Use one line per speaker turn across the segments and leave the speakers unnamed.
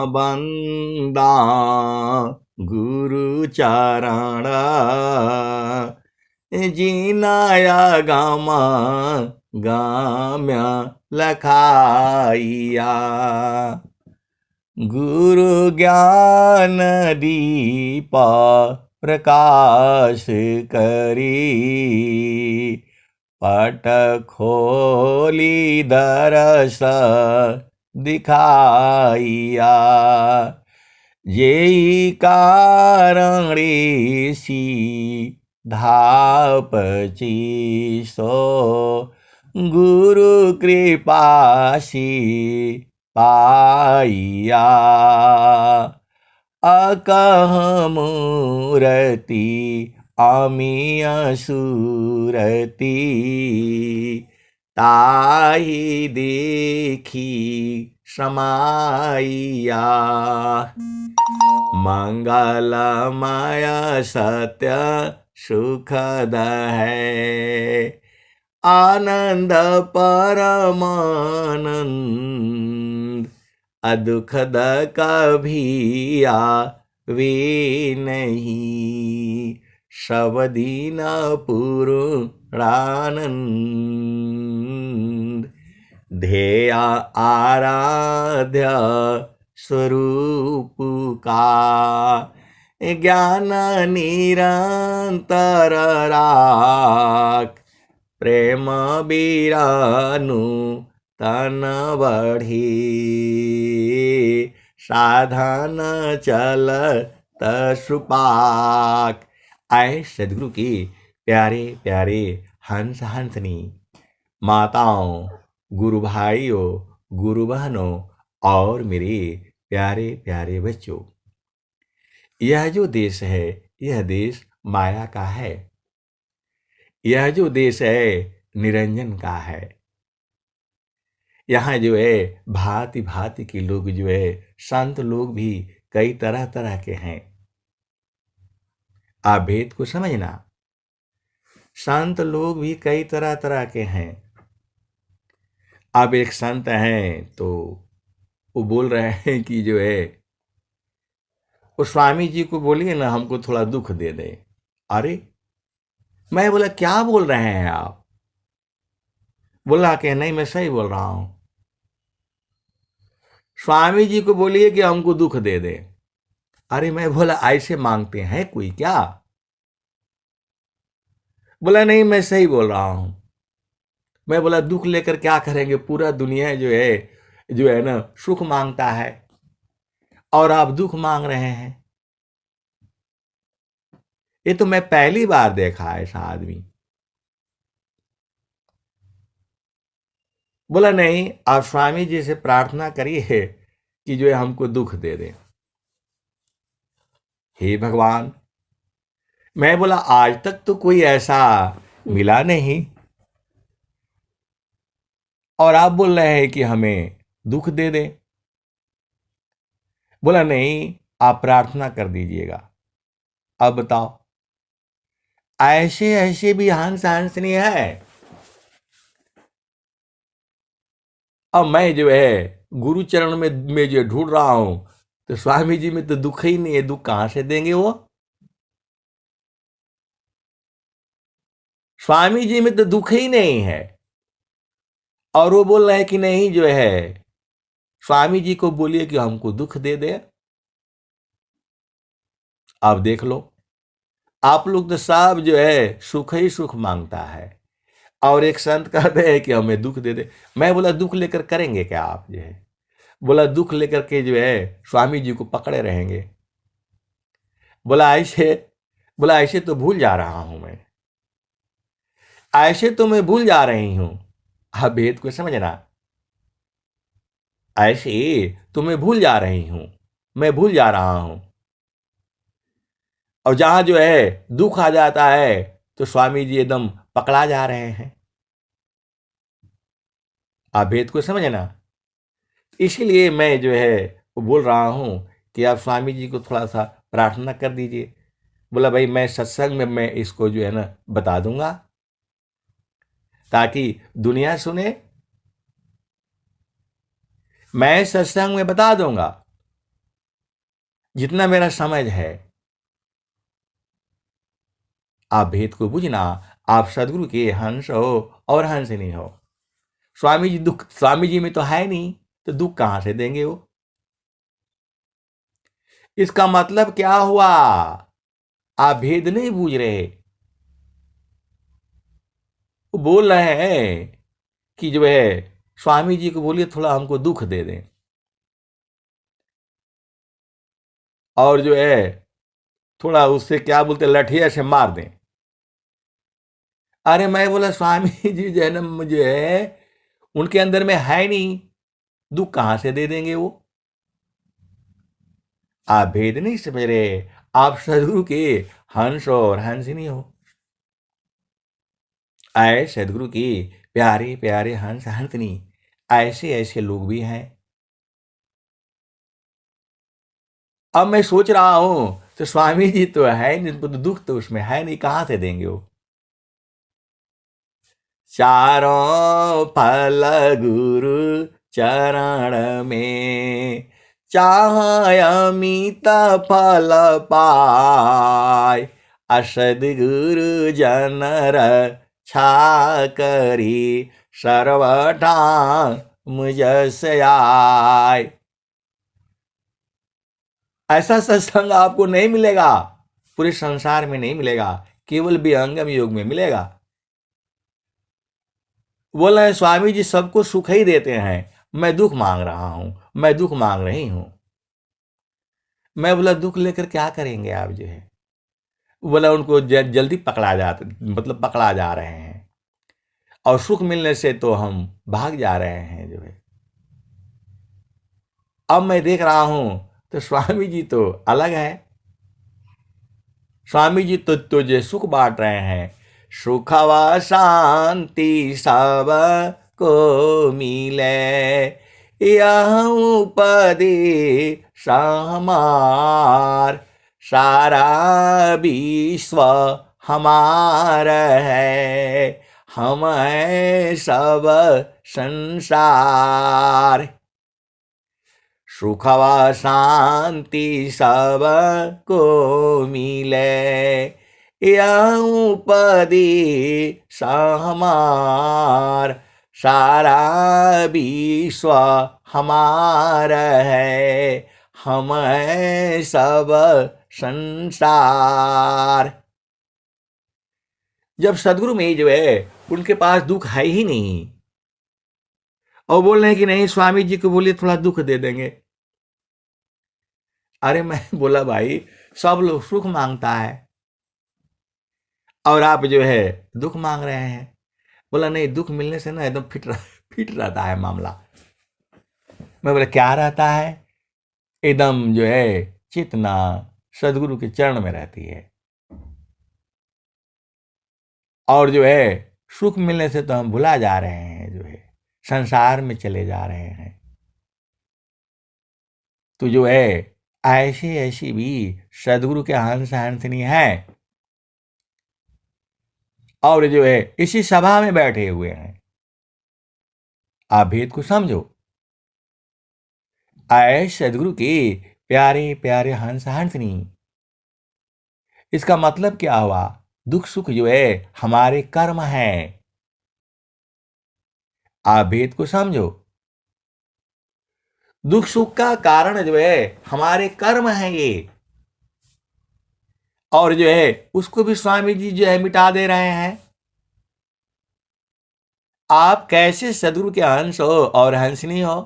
बंदा गुरु चरण जीनाया गामा गाम्य लखाइया गुरु ज्ञान दीपा प्रकाश करी पट खोली दरस दिखाइया जेई कारण ऋषि धापची सो गुरु कृपासी पाइया अकह मूरति अमीय सूरति ताहि देखी समाइया मंगलमय सत्य सुखद है आनंद परमानंद अदुखद कभी आवे नहीं शबदीन पूर्णानंद ध्येय आराध्य स्वरूप का ज्ञान निरंतर राख प्रेम बीरानु तन बढ़ी साधन चल तसुपाक। आए सदगुरु की प्यारे प्यारे हंस हंसनी माताओं, गुरु भाइयों, गुरु बहनों और मेरे प्यारे प्यारे बच्चों, यह जो देश है यह देश माया का है। यह जो देश है निरंजन का है। यहाँ जो है भांति भांति के लोग जो है संत लोग भी कई तरह तरह के हैं। आप भेद को समझना, संत लोग भी कई तरह तरह के हैं। अब एक संत हैं तो वो बोल रहे हैं कि जो है वो स्वामी जी को बोलिए ना हमको थोड़ा दुख दे दे। अरे मैं बोला क्या बोल रहे हैं आप? बोला कि नहीं मैं सही बोल रहा हूं। स्वामी जी को बोलिए कि हमको दुख दे दे। अरे मैं बोला ऐसे मांगते हैं कोई क्या? बोला नहीं मैं सही बोल रहा हूं। मैं बोला दुख लेकर क्या करेंगे? पूरा दुनिया जो है ना सुख मांगता है और आप दुख मांग रहे हैं। ये तो मैं पहली बार देखा है ऐसा आदमी। बोला नहीं आप स्वामी जी से प्रार्थना करिए कि जो है हमको दुख दे दे। हे भगवान, मैं बोला आज तक तो कोई ऐसा मिला नहीं और आप बोल रहे हैं कि हमें दुख दे दे। बोला नहीं आप प्रार्थना कर दीजिएगा। अब बताओ, ऐसे ऐसे भी हंस हंसनी है। अब मैं जो है गुरु चरण में जो ढूंढ रहा हूं तो स्वामी जी में तो दुख ही नहीं है। दुख कहां से देंगे वो? स्वामी जी में तो दुख ही नहीं है और वो बोल रहे हैं कि नहीं जो है स्वामी जी को बोलिए कि हमको दुख दे दे। अब देख लो, आप लोग तो सब जो है सुख ही सुख मांगता है और एक संत कहते हैं कि हमें दुख दे दे। मैं बोला दुख लेकर करेंगे क्या आप जो है? बोला दुख लेकर के जो है स्वामी जी को पकड़े रहेंगे। बोला ऐसे तो भूल जा रहा हूं मैं। ऐसे तो मैं भूल जा रही हूं। आप भेद को समझना, ऐसे तो मैं भूल जा रही हूं, मैं भूल जा रहा हूं। और जहां जो है दुख आ जाता है तो स्वामी जी एकदम पकड़ा जा रहे हैं। आप भेद को समझना, इसीलिए मैं जो है वो बोल रहा हूं कि आप स्वामी जी को थोड़ा सा प्रार्थना कर दीजिए। बोला भाई मैं सत्संग में मैं इसको जो है ना बता दूंगा ताकि दुनिया सुने। मैं सत्संग में बता दूंगा जितना मेरा समझ है, आप भेद को बुझना। आप सदगुरु के हंस हो और हंसनी हो। स्वामी जी में तो है नहीं, तो दुख कहां से देंगे वो? इसका मतलब क्या हुआ? आप भेद नहीं बूझ रहे। वो बोल रहे हैं कि जो है स्वामी जी को बोलिए थोड़ा हमको दुख दे दें, और जो है थोड़ा उससे क्या बोलते लठिया से मार दें। अरे मैं बोला स्वामी जी जो है ना, मुझे है उनके अंदर में है नहीं, दुख कहां से दे देंगे वो? आप भेद नहीं समझ रहे। आप सदगुरु के हंस और हंसिनी हो। आए सदगुरु की प्यारे प्यारे हंस हंसनी, ऐसे ऐसे लोग भी हैं। अब मैं सोच रहा हूं तो स्वामी जी तो है नहीं, उनको तो दुख तो उसमें है नहीं, कहां से देंगे वो? चारों फल गुरु चरण में, चाह अमित फल पाय। असद गुरु जन रक्षा करी, सर्वठा मुझस आय। ऐसा सत्संग आपको नहीं मिलेगा, पूरे संसार में नहीं मिलेगा, केवल विहंगम योग में मिलेगा। बोल रहे हैं स्वामी जी सबको सुख ही देते हैं, मैं दुख मांग रहा हूं, मैं दुख मांग रही हूं। मैं बोला दुख लेकर क्या करेंगे आप जो है? बोला उनको जल्दी पकड़ा जाते, मतलब पकड़ा जा रहे हैं, और सुख मिलने से तो हम भाग जा रहे हैं जो है। अब मैं देख रहा हूं तो स्वामी जी तो अलग है। स्वामी जी तो तुझे सुख बांट रहे हैं। सुख व शांति सब को मिले, यह उपदे हमार। सारा विश्व हमार है, हम है सब संसार। सुख व शांति सब को मिले, यह उपदेश हमार। सारा विश्व हमार है, हम है सब संसार। जब सदगुरु में जो है उनके पास दुख है ही नहीं, और बोल रहे हैं कि नहीं स्वामी जी को बोलिए थोड़ा दुख दे देंगे। अरे मैं बोला भाई सब लोग सुख मांगता है, और आप जो है दुख मांग रहे हैं। बोला नहीं, दुख मिलने से ना एकदम फिट रहता है मामला। मैं बोला क्या रहता है? एकदम जो है चेतना सदगुरु के चरण में रहती है, और जो है सुख मिलने से तो हम भुला जा रहे हैं, जो है संसार में चले जा रहे हैं। तो जो है ऐसे ऐसी भी सदगुरु के हंस हंसनी है, और जो है इसी सभा में बैठे हुए हैं। आप भेद को समझो। आए सदगुरु के प्यारे प्यारे हंस हंसनी, इसका मतलब क्या हुआ? दुख सुख जो है हमारे कर्म है। आप भेद को समझो। दुख सुख का कारण जो है हमारे कर्म है ये, और जो है उसको भी स्वामी जी जो है मिटा दे रहे हैं। आप कैसे सदगुरु के हंस हो और हंसनी हो?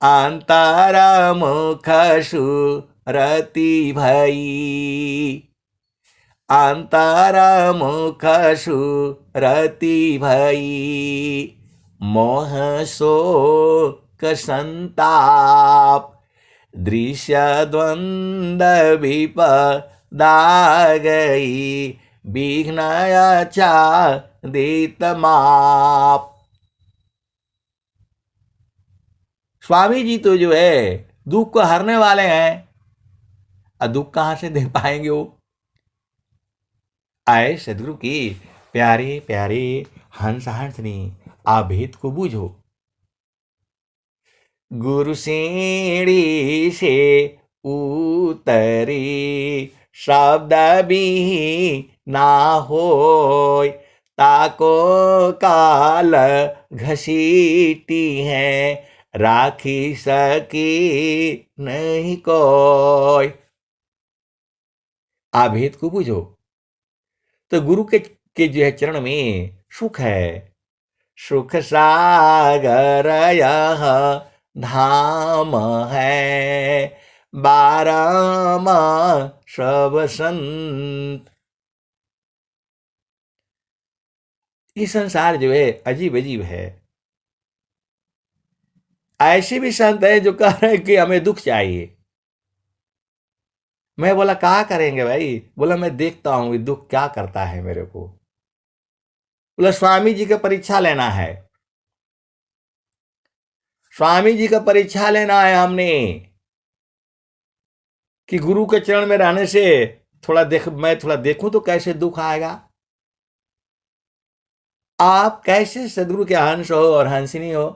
अंतरा मुख सुरति भई, अंतरा मुख सुरति भई। मोह शोक संताप, दृश्य द्वंद्व विपदा गई। विघ्न आच्छादित माप। स्वामी जी तो जो है दुख को हरने वाले हैं, और दुख कहां से दे पाएंगे वो? आए सदगुरु की प्यारे प्यारे हंस हंसनी, आप भेद को बूझो। गुरु सीढ़ी से उतरी शब्द भी ना होय, ताको काल घसीटी है, राखी सकी नहीं कोय। आप भेद को बुझो। तो गुरु के जो है चरण में सुख है। सुख सागर यह धाम है, बारम सब संत। ये संसार जो है अजीब अजीब है। ऐसे भी संत है जो कह रहे हैं कि हमें दुख चाहिए। मैं बोला क्या करेंगे भाई? बोला मैं देखता हूं ये दुख क्या करता है मेरे को। बोला स्वामी जी का परीक्षा लेना है, स्वामी जी का परीक्षा लेना है हमने, कि गुरु के चरण में रहने से मैं थोड़ा देखूं तो कैसे दुख आएगा। आप कैसे सदगुरु के हंस हो और हंसिनी हो,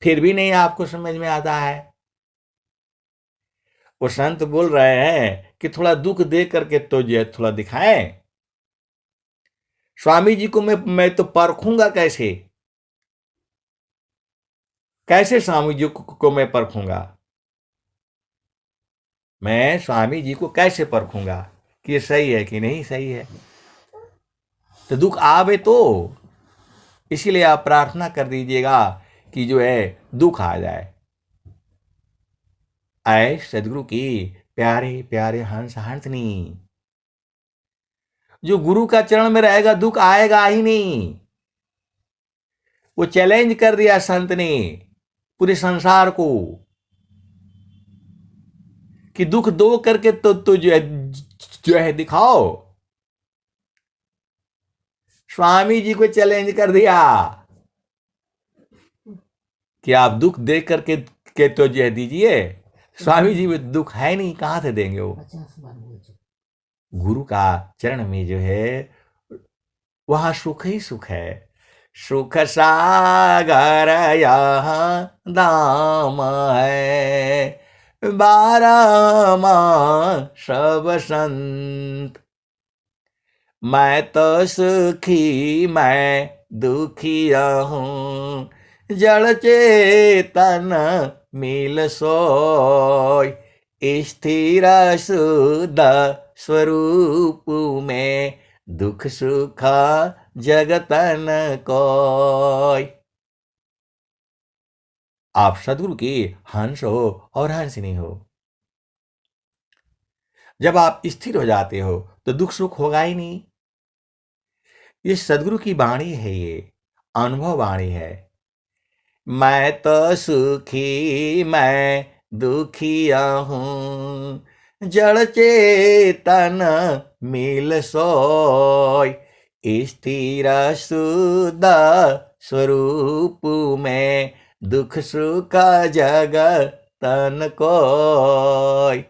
फिर भी नहीं आपको समझ में आता है। वो संत बोल रहे हैं कि थोड़ा दुख देख करके तो जो है थोड़ा दिखाएं। स्वामी जी को मैं तो परखूंगा कैसे? कैसे स्वामी जी को मैं परखूंगा? मैं स्वामी जी को कैसे परखूंगा कि ये सही है कि नहीं सही है? तो दुख आवे तो इसीलिए आप प्रार्थना कर दीजिएगा कि जो है दुख आ जाए। आए सदगुरु की प्यारे प्यारे हंस हंसनी। जो गुरु का चरण में रहेगा दुख आएगा ही नहीं। वो चैलेंज कर दिया संत ने पूरे संसार को कि दुख दो करके तो जो है दिखाओ। स्वामी जी को चैलेंज कर दिया कि आप दुख देख करके तो जो है दीजिए। स्वामी जी में दुख है नहीं, कहां से देंगे वो? गुरु का चरण में जो है वहां सुख ही सुख है। सुख सागर यहाँ दाम है, बारह सब संत। मैं तो सुखी मैं दुखिया हूँ, जड़ चेतन मिल सोय, स्थिर शुद्ध स्वरूप में दुख सुख जगतन कोय। आप सदगुरु की हंस हो और हंसिनी हो। जब आप स्थिर हो जाते हो तो दुख सुख होगा ही नहीं। ये सदगुरु की वाणी है, ये अनुभव वाणी है। मैं तो सुखी मैं दुखिया हूँ, जड़ चेतन मिल सोय, स्थिर शुद्ध स्वरूप में दुख सुख जगतन कोय।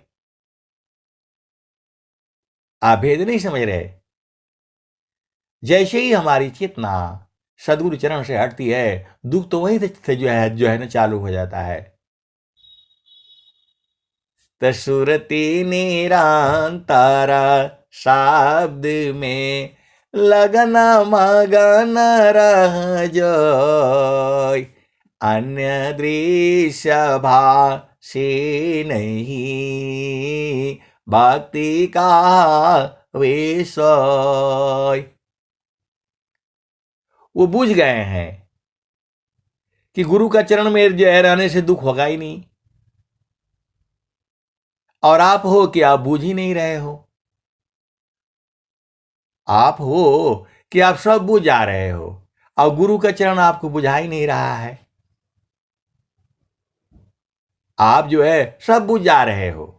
आप भेद नहीं समझ रहे। जैसे ही हमारी चेतना सदगुरु चरण से हटती है, दुख तो वहीं से जो है ना चालू हो जाता है। तसुरती निरंतर शब्द में लगन मगन रह जोय, अन्य दृश्य भाषे नहीं, भक्ति का विषय। वो बुझ गए हैं कि गुरु का चरण में जो है रहने से दुख होगा ही नहीं। और आप हो कि आप बूझ ही नहीं रहे हो। आप हो कि आप सब बुझ जा रहे हो और गुरु का चरण आपको बुझा ही नहीं रहा है। आप जो है सब बुझ जा रहे हो।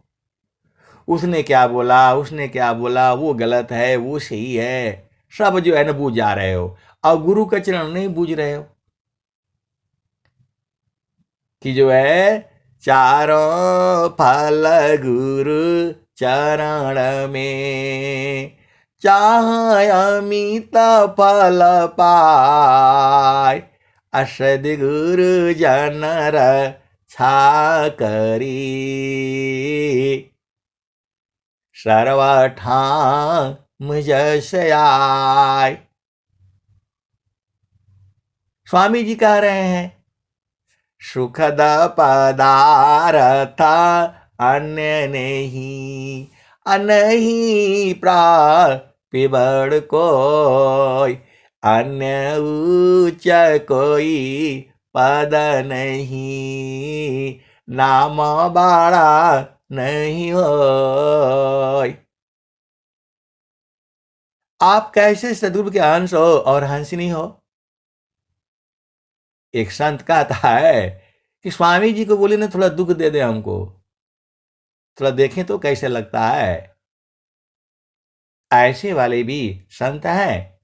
उसने क्या बोला, उसने क्या बोला, वो गलत है वो सही है, सब जो है ना बुझ जा रहे हो और गुरु का चरण नहीं बूझ रहे हो। कि जो है चारों फल गुरु चरण में, चाहे अमित फल पाय, असद गुरु जनर छा करी सर्वठाम जस आय। स्वामी जी कह रहे हैं सुखद पदार्थ अन्य नहीं, अनही पिबड़ कोई, अन्य उच्च कोई पद नहीं, नाम बड़ा नहीं होय। आप कैसे सदगुरु के अंश हो और हंसिनी हो? एक संत कहता है कि स्वामी जी को बोले ना थोड़ा दुख दे दे हमको, थोड़ा देखें तो कैसे लगता है। ऐसे वाले भी संत हैं,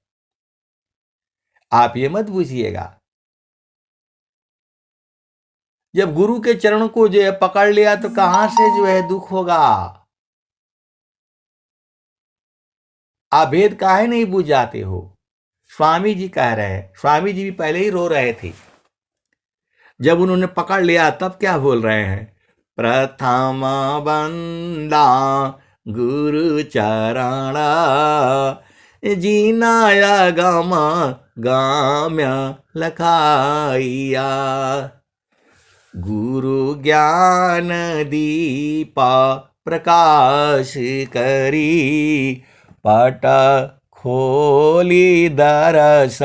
आप ये मत बुझिएगा। जब गुरु के चरण को जो है पकड़ लिया तो कहां से जो है दुख होगा। आप भेद काहे नहीं बुझ जाते हो? स्वामी जी कह रहे हैं, स्वामी जी भी पहले ही रो रहे थे, जब उन्होंने पकड़ लिया तब क्या बोल रहे हैं? प्रथम बंदा गुरु चरण, जीनाया गम गाम्य लखाइया, गुरु ज्ञान दीपा प्रकाश करी, पट खोली दरस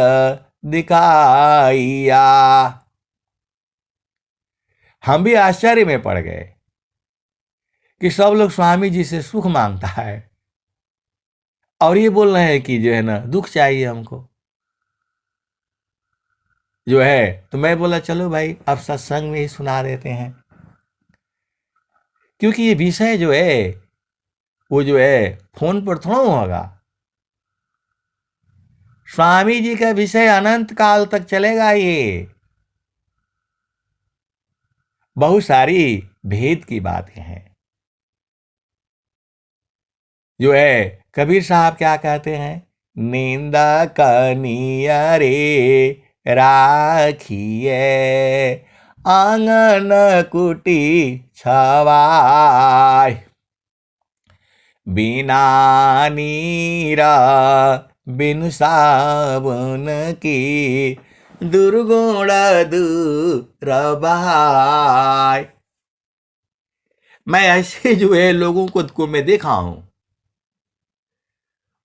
दिखाइया। हम भी आश्चर्य में पड़ गए कि सब लोग स्वामी जी से सुख मांगता है और ये बोल रहे हैं कि जो है ना दुख चाहिए हमको जो है। तो मैं बोला चलो भाई अब सत्संग में ही सुना देते हैं, क्योंकि ये विषय जो है वो जो है फोन पर थोड़ा होगा। स्वामी जी का विषय अनंत काल तक चलेगा। ये बहुत सारी भेद की बातें हैं जो है। कबीर साहब क्या कहते हैं? निंदा कनिया रे राखिए, आंगन कुटी छवाय, बिना नीरा बिन साबुन की, दुर्गुण दूर बहाय। मैं ऐसे जो है लोगों को मैं देखा हूं,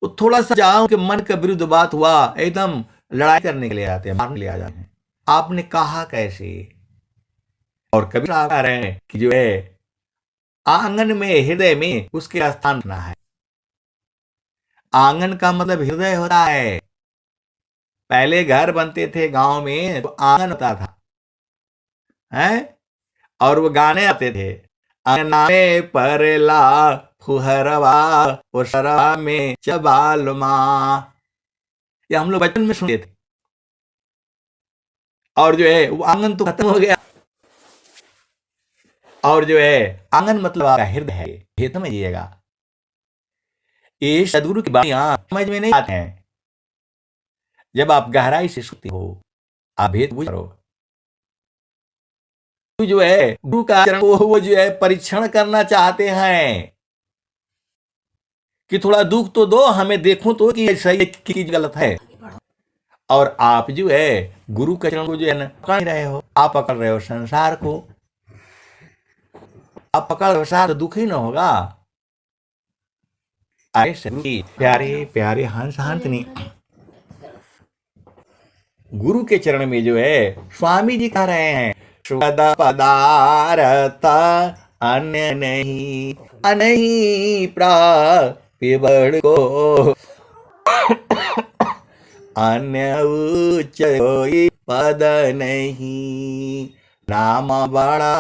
वो थोड़ा सा जाऊं कि मन के विरुद्ध बात हुआ एकदम लड़ाई करने के लिए आते हैं, मारने के लिए आ जाते हैं। आपने कहा कैसे? और कभी आप कह रहे हैं कि जो है आंगन में हृदय में उसके स्थान रखना है। आंगन का मतलब हृदय होता है। पहले घर बनते थे गांव में तो आंगन होता था, हैं? और वो गाने आते थे, अंगना में परला फुहरवा ओसरवा में चबालमा। ये हम लोग बचपन में सुनते थे। और जो है वो आंगन तो खत्म हो गया, और जो है आंगन मतलब आपका हृदय है। ये समझिएगा, ये सदगुरु की बातें समझ में नहीं आते हैं। जब आप गहराई से सुनते हो, आप भेद बुझ करो। तो जो है गुरु का आचरण वो जो है परीक्षण करना चाहते हैं कि थोड़ा दुख तो दो हमें, देखो तो कि सही की गलत है। और आप जो है गुरु के चरण को जो है ना पकड़ नहीं रहे हो, आप पकड़ रहे हो संसार को। आप पकड़ रहे हो संसार तो दुख ही ना होगा। अरे सभी प्यारे प्यारे हंस हंसनी, गुरु के चरण में जो है स्वामी जी कह रहे हैं सुखद पदार्थ अन्य नहीं, अनही पिबड़ को, अन्य उच्च कोई पद नहीं, नाम बड़ा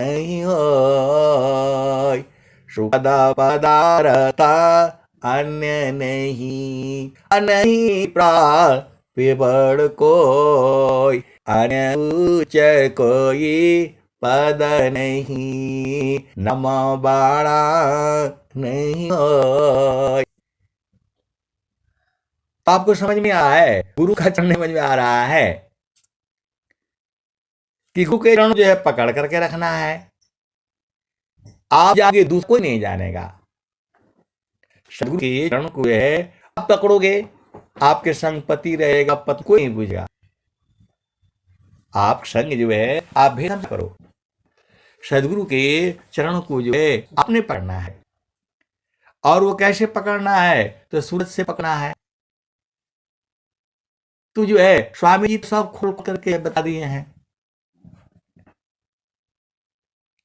नहीं हो। सुखद पदार्थ अन्य नहीं, अनही पिबड़ कोई, अन्य उच्च कोई पद नहीं, नम बड़ा नहीं हो। तो आपको समझ में आ रहा है, गुरु का चरण समझ में आ रहा है कि गुरु के चरण जो है पकड़ करके रखना है। आप जागे दूसरा कोई नहीं जानेगा। सदगुरु के चरण को जो है आप पकड़ोगे, आपके संग पति रहेगा, पति कोई नहीं पूछेगा। आप संग जो है आप भेद मत करो। सदगुरु के चरण को जो है आपने पकड़ना है। और वो कैसे पकड़ना है? तो सूरज से पकड़ना है। तो जो है स्वामी जी सब खोल करके बता दिए हैं।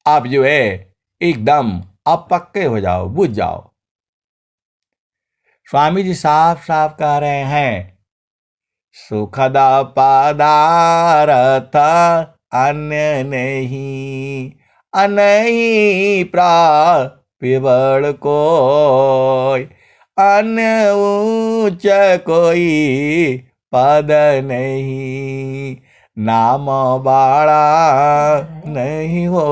आप जो है एकदम आप पक्के हो जाओ, बुझ जाओ। स्वामी जी साफ साफ कह रहे हैं, सुखद पदार्थ अन्य नहीं, अनही प्रापिबड़ कोई, अन्य ऊंच कोई पद नहीं, नाम बाड़ा नहीं हो।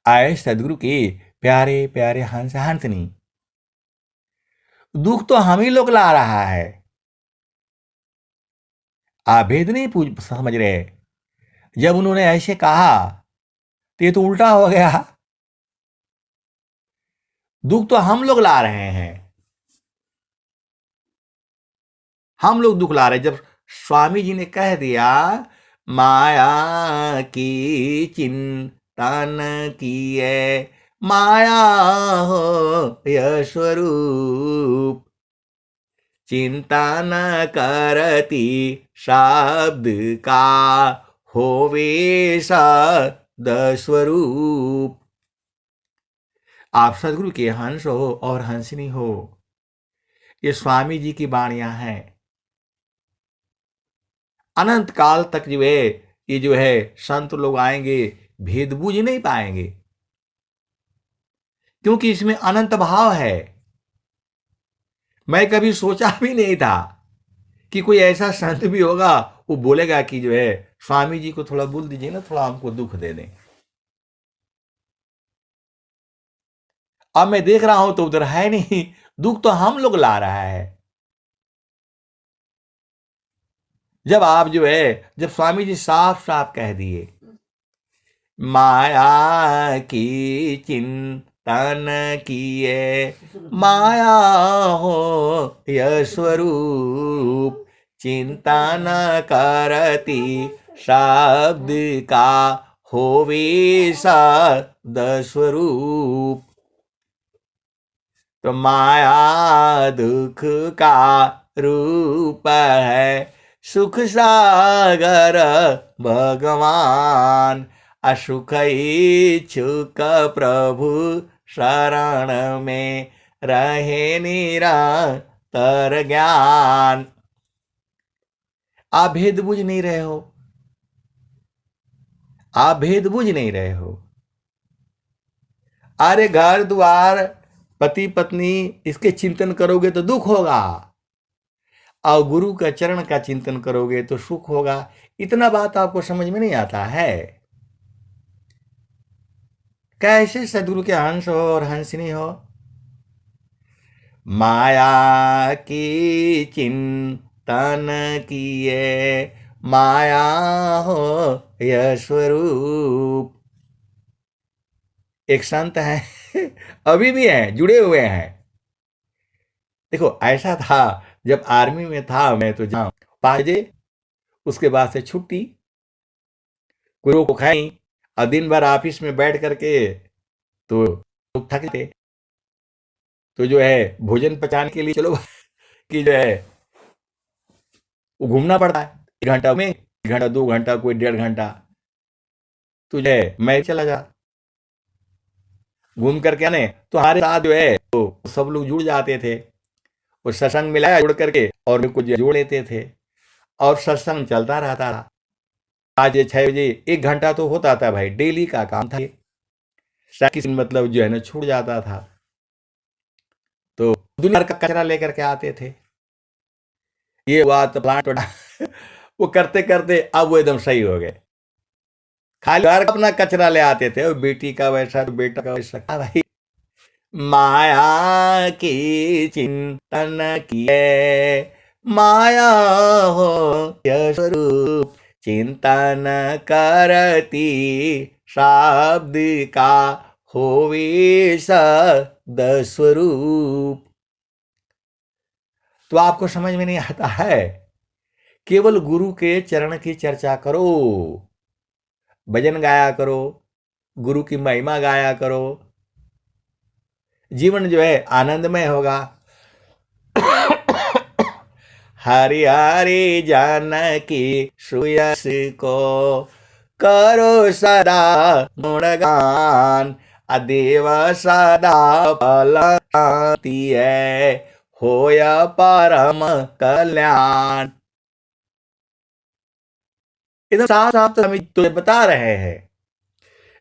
आए सदगुरु के प्यारे प्यारे हंस हंसनी, दुख तो हम ही लोग ला रहा है। आप भेद नहीं पूछ समझ रहे। जब उन्होंने ऐसे कहा तो ये तो उल्टा हो गया। दुख तो हम लोग ला रहे हैं, हम लोग दुख ला रहे हैं। जब स्वामी जी ने कह दिया माया की चिंता न किए, माया हो यह स्वरूप, चिंता न करती शब्द का होवे सद स्वरूप। आप सदगुरु के हंस हो और हंसनी हो, ये स्वामी जी की वाणियां हैं। अनंत काल तक जो है ये जो है संत लोग आएंगे, भेद बूझ नहीं पाएंगे, क्योंकि इसमें अनंत भाव है। मैं कभी सोचा भी नहीं था कि कोई ऐसा संत भी होगा वो बोलेगा कि जो है स्वामी जी को थोड़ा बोल दीजिए ना, थोड़ा हमको दुख दे दें। अब मैं देख रहा हूं तो उधर है नहीं, दुख तो हम लोग ला रहा है। जब आप जो है जब स्वामी जी साफ साफ कह दिए माया की चिंता न किए, माया हो यह स्वरूप, चिंता न करती शब्द का होवे सद स्वरूप। तो माया दुख का रूप है, सुख सागर भगवान, असुख इच्छुक प्रभु शरण में रहे निरंतर ज्ञान। आप भेद बुझ नहीं रहे हो, आप भेद बुझ नहीं रहे हो। अरे घर द्वार पति पत्नी इसके चिंतन करोगे तो दुख होगा, और गुरु का चरण का चिंतन करोगे तो सुख होगा। इतना बात आपको समझ में नहीं आता है। कैसे सदगुरु के हंस हो और हंसनी हो। माया की चिंतन किए, माया हो यह स्वरूप। एक संत है अभी भी है, जुड़े हुए हैं। देखो ऐसा था, जब आर्मी में था मैं तो जाऊं 5 बजे, उसके बाद से छुट्टी, कोई को खाई, और दिन भर ऑफिस में बैठ करके तो लोग थक थे, तो जो है भोजन पचाने के लिए चलो कि जो है वो घूमना पड़ता है। 1 घंटा में, 1 घंटा 2 घंटा, कोई 1.5 घंटा, तो जो है मैं चला जा घूम करके आने। तो हमारे साथ जो है तो सब लोग जुड़ जाते थे, वो सत्संग मिलाया जुड़ करके और मेरे को जोड़ लेते थे, और सत्संग चलता रहता था। आज 6 बजे 1 घंटा तो होता था भाई, डेली का काम था। किसी मतलब जो है ना छूट जाता था, तो दुनिया भर का कचरा लेकर के आते थे। ये हुआ तो प्लांट वो करते करते अब वो एकदम सही हो गए। खाली घर का अपना कचरा ले आते थे, और बेटी का वैसा, बेटा का वैसा। भाई माया की चिंतन किए, माया हो यह स्वरूप, चिंता न करती शाब्द का होवे सद स्वरूप। तो आपको समझ में नहीं आता है, केवल गुरु के चरण की चर्चा करो, भजन गाया करो, गुरु की महिमा गाया करो, जीवन जो है आनंदमय होगा। हरि हरि जानकी सुयस को करो सदा गुणगान, अदेव सदा फल शांति है होया परम कल्याण। एकदम साफ साफ तो हम तुझे बता रहे हैं,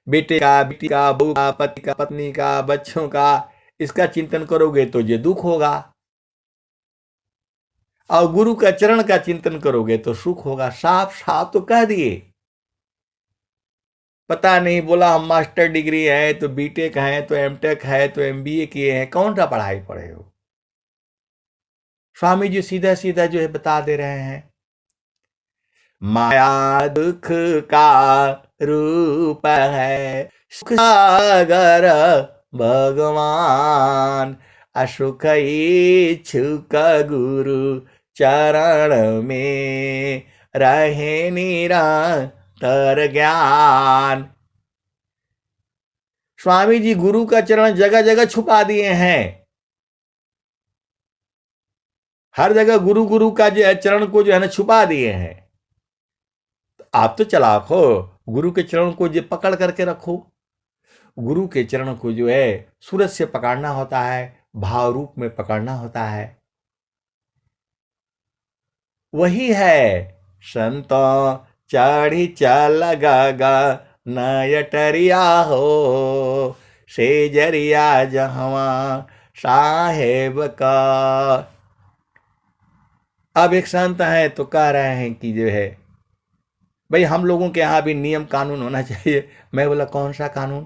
बेटे का, बेटी का, बहू का, पति का, पत्नी का, बच्चों का, इसका चिंतन करोगे तो ये दुख होगा, और गुरु का चरण का चिंतन करोगे तो सुख होगा। साफ साफ तो कह दिए। पता नहीं बोला हम मास्टर डिग्री है तो बीटेक है तो एमटेक है तो एमबीए किए हैं, कौन सा पढ़ाई पढ़े हो। स्वामी जी सीधा सीधा जो है बता दे रहे हैं, माया दुख का रूप है, सुख सागर भगवान, असुख इच्छुक गुरु चरण में रहे निरंतर ज्ञान। स्वामी जी गुरु का चरण जगह जगह छुपा दिए हैं, हर जगह गुरु गुरु का जो है चरण को जो है ना छुपा दिए हैं। तो आप तो चालाक हो, गुरु के चरण को जो पकड़ करके रखो। गुरु के चरण को जो है सूरज से पकड़ना होता है, भाव रूप में पकड़ना होता है। वही है संतों चढ़ी चल गगा नयटरिया हो, से जरिया जहवा साहेब का। अब एक संत है तो कह रहे हैं कि जो है भाई हम लोगों के यहां भी नियम कानून होना चाहिए। मैं बोला कौन सा कानून?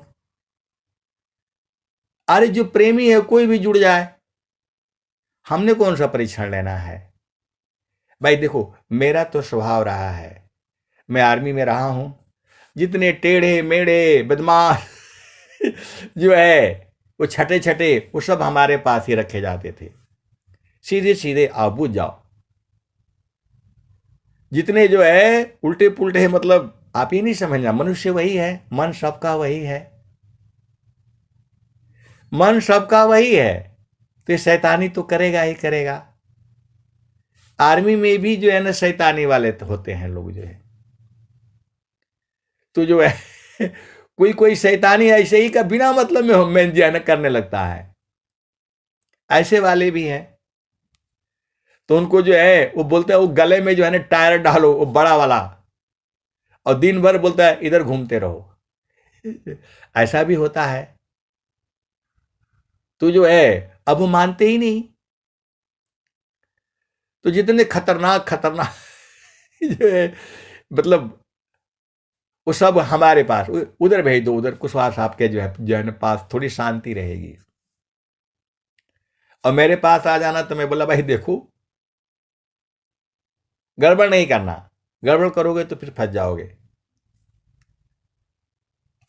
अरे जो प्रेमी है कोई भी जुड़ जाए, हमने कौन सा परीक्षण लेना है। भाई देखो मेरा तो स्वभाव रहा है, मैं आर्मी में रहा हूं, जितने टेढ़े मेढ़े बदमाश जो है वो छठे छठे वो सब हमारे पास ही रखे जाते थे। सीधे सीधे आप बुझ जाओ, जितने जो है उल्टे पुल्टे मतलब आप ही नहीं समझना, मनुष्य वही है, मन सबका वही है, मन सबका वही है, तो शैतानी तो करेगा ही करेगा। आर्मी में भी जो है ना शैतानी वाले तो होते हैं लोग जो है, तो जो है कोई कोई शैतानी ऐसे ही का बिना मतलब में जो है ना करने लगता है, ऐसे वाले भी हैं। तो उनको जो है वो बोलते हैं वो गले में जो है ना टायर डालो वो बड़ा वाला, और दिन भर बोलता है इधर घूमते रहो ऐसा भी होता है। तो जो है अब वो मानते ही नहीं। तो जितने खतरनाक खतरनाक जो है मतलब वो सब हमारे पास, उधर भेज दो, उधर कुशवाहा साहब के जो है ना पास थोड़ी शांति रहेगी। और मेरे पास आ जाना तो मैं बोला भाई देखो गड़बड़ नहीं करना, गड़बड़ करोगे तो फिर फंस जाओगे।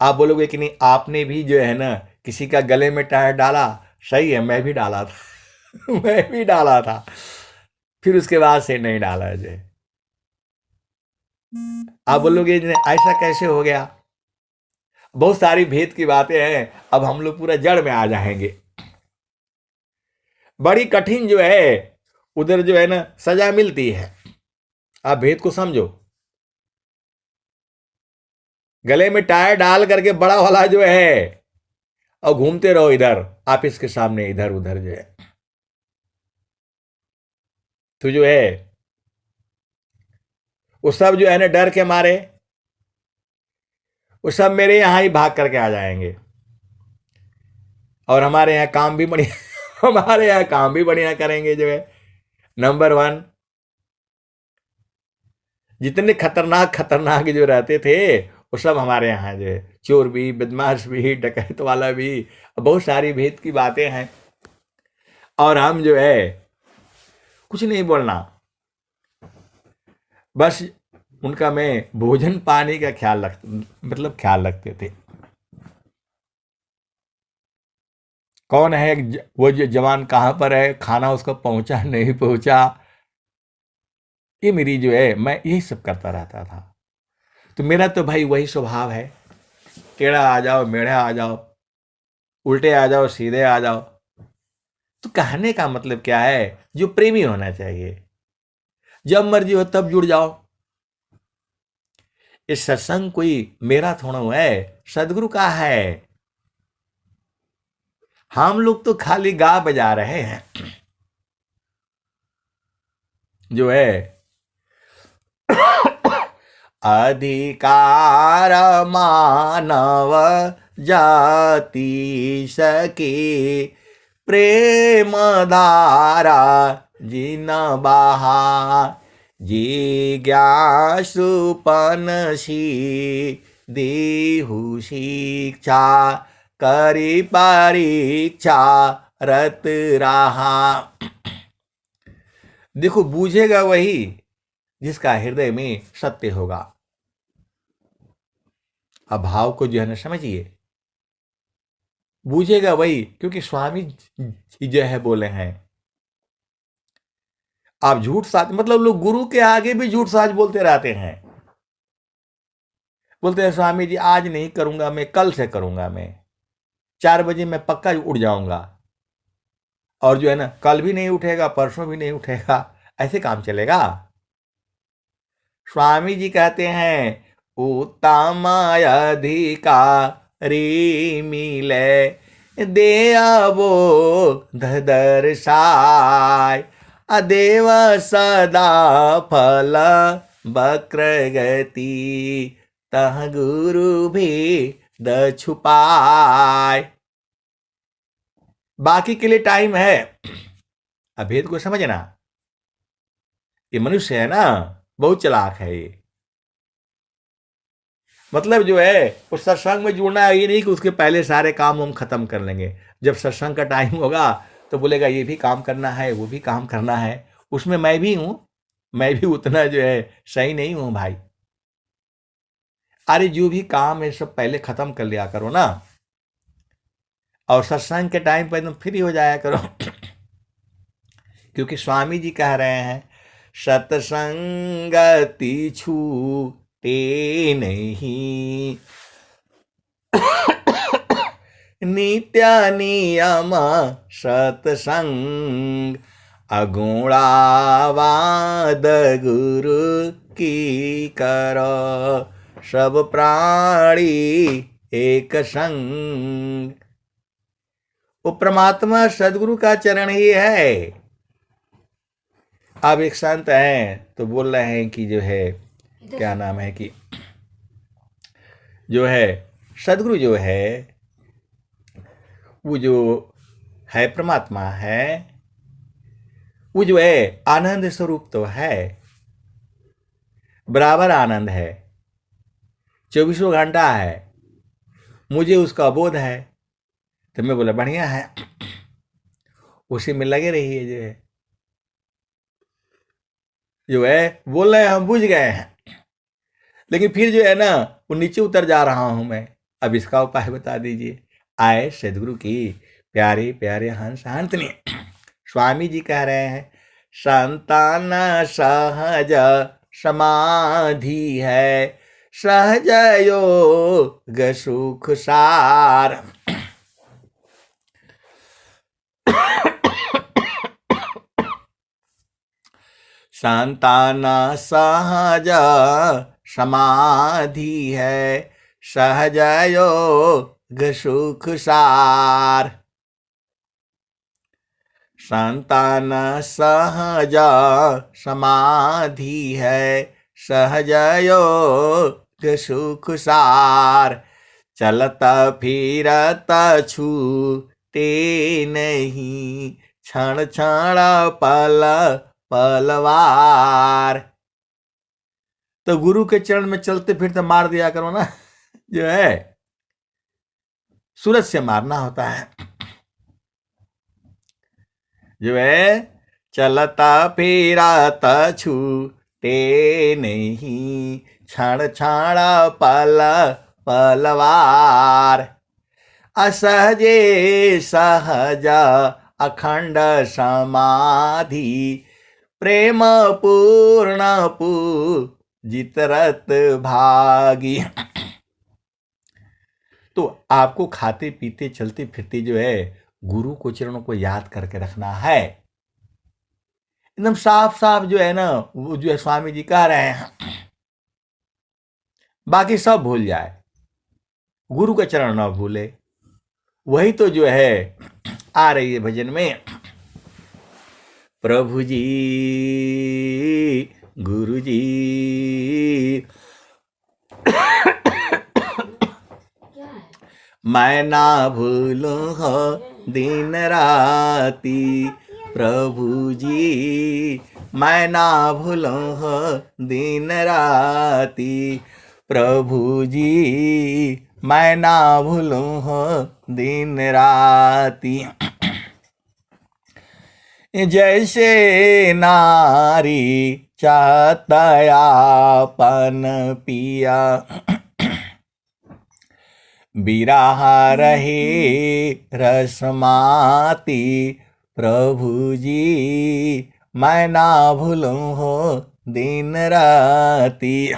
आप बोलोगे कि नहीं आपने भी जो है ना किसी का गले में टायर डाला, सही है मैं भी डाला था मैं भी डाला था, फिर उसके बाद से नहीं डाला जो है। आप बोलोगे ऐसा कैसे हो गया, बहुत सारी भेद की बातें हैं, अब हम लोग पूरा जड़ में आ जाएंगे। बड़ी कठिन जो है उधर जो है ना सजा मिलती है। आप भेद को समझो, गले में टायर डाल करके बड़ा वाला जो है और घूमते रहो इधर ऑफिस के सामने इधर उधर जो है, तो जो है वो सब जो है ना डर के मारे वो सब मेरे यहां ही भाग करके आ जाएंगे, और हमारे यहाँ काम भी बढ़िया हमारे यहाँ काम भी बढ़िया करेंगे जो है। नंबर 1 जितने खतरनाक खतरनाक जो रहते थे वो सब हमारे यहाँ जो है, चोर भी, बदमाश भी, डकैत वाला भी, बहुत सारी भेद की बातें हैं। और हम जो है कुछ नहीं बोलना, बस उनका मैं भोजन पानी का ख्याल रखते थे। कौन है वो जो जवान, कहाँ पर है, खाना उसका पहुंचा नहीं पहुंचा, ये मेरी जो है, मैं यही सब करता रहता था। तो मेरा तो भाई वही स्वभाव है, टेढ़ा आ जाओ, मेढ़ा आ जाओ, उल्टे आ जाओ, सीधे आ जाओ। तो कहने का मतलब क्या है, जो प्रेमी होना चाहिए, जब मर्जी हो तब जुड़ जाओ। इस सत्संग कोई मेरा थोड़ा है, सदगुरु का है। हम लोग तो खाली गा बजा रहे हैं। जो है अधिकार मानव जाति सके, प्रेम धारा जिन बहा, जिज्ञासुपन सी देहु शिक्षा, करी परीक्षा रत रहा। देखो, बूझेगा वही जिसका हृदय में सत्य होगा। अब भाव को जो है ना समझिए, बूझेगा वही, क्योंकि स्वामी जी जो है बोले हैं, आप झूठ साच, मतलब लोग गुरु के आगे भी झूठ साच बोलते रहते हैं। बोलते हैं स्वामी जी आज नहीं करूंगा, मैं कल से करूंगा, मैं 4 बजे मैं पक्का उठ जाऊंगा। और जो है ना, कल भी नहीं उठेगा, परसों भी नहीं उठेगा, ऐसे काम चलेगा? स्वामी जी कहते हैं उत्तम अधिकारी मिले, दे वो दर्शाय, अदेव सदा फल वक्र गति, तह गुरु भी द छुपाय। बाकी के लिए टाइम है। अभेद को समझना, ये मनुष्य है ना, बहुत चालाक है ये। मतलब जो है उस सत्संग में जुड़ना है, ये नहीं कि उसके पहले सारे काम हम खत्म कर लेंगे। जब सत्संग का टाइम होगा तो बोलेगा ये भी काम करना है, वो भी काम करना है। उसमें मैं भी हूं, मैं भी उतना जो है सही नहीं हूं भाई। अरे जो भी काम है सब पहले खत्म कर लिया करो ना, और सत्संग के टाइम पर एकदम फ्री हो जाया करो। क्योंकि स्वामी जी कह रहे हैं सत्संगति छूटे नहीं, नित्य नियम सत्संग, अगुणावाद गुरु की करो, सब प्राणी एक संग। वो परमात्मा सदगुरु का चरण ही है। अब एक संत हैं तो बोल रहे हैं कि जो है क्या नाम है कि जो है सदगुरु जो है वो जो है परमात्मा है, वो जो है आनंद स्वरूप तो है, बराबर आनंद है, 24 घंटा है, मुझे उसका बोध है। तो मैं बोला बढ़िया है, उसी में लगे रहिए। जो है बोल रहे हैं हम बुझ गए हैं, लेकिन फिर जो है ना वो नीचे उतर जा रहा हूं मैं। अब इसका उपाय बता दीजिए। आए सदगुरु की प्यारे प्यारे हंस हंसनी। स्वामी जी कह रहे हैं संतान सहज समाधि है, सहज योग सुख सार। संतान सहज समाधि है, सहज योग सुख सार। संतान सहज समाधि है, सहज योग सुख सार। चलता फिरता छूटे नहीं, क्षण क्षण पल पलवार। तो गुरु के चरण में चलते फिरते मार दिया करो ना। जो है सूरज से मारना होता है। जो है चलता फिरता छूटे नहीं क्षण क्षण पल पलवार। असहजे सहज अखंड समाधि प्रेम पूर्ण पूजितरत भागी। तो आपको खाते पीते चलते फिरते जो है गुरु को चरणों को याद करके रखना है। एकदम साफ साफ जो है ना, वो जो है स्वामी जी कह रहे हैं, बाकी सब भूल जाए, गुरु का चरण ना भूले। वही तो जो है आ रही है भजन में, प्रभु जी गुरु जी मैं ना भूलूं हो दिन राती। प्रभु जी मैं ना भूलूं हो दिन राती। प्रभु जी मैं ना भूलूं हो दिन राती। जैसे नारी चाहतयापन पिया बिरह रहे रसमाती। प्रभु जी मैं ना भूलूं हो दिन राती।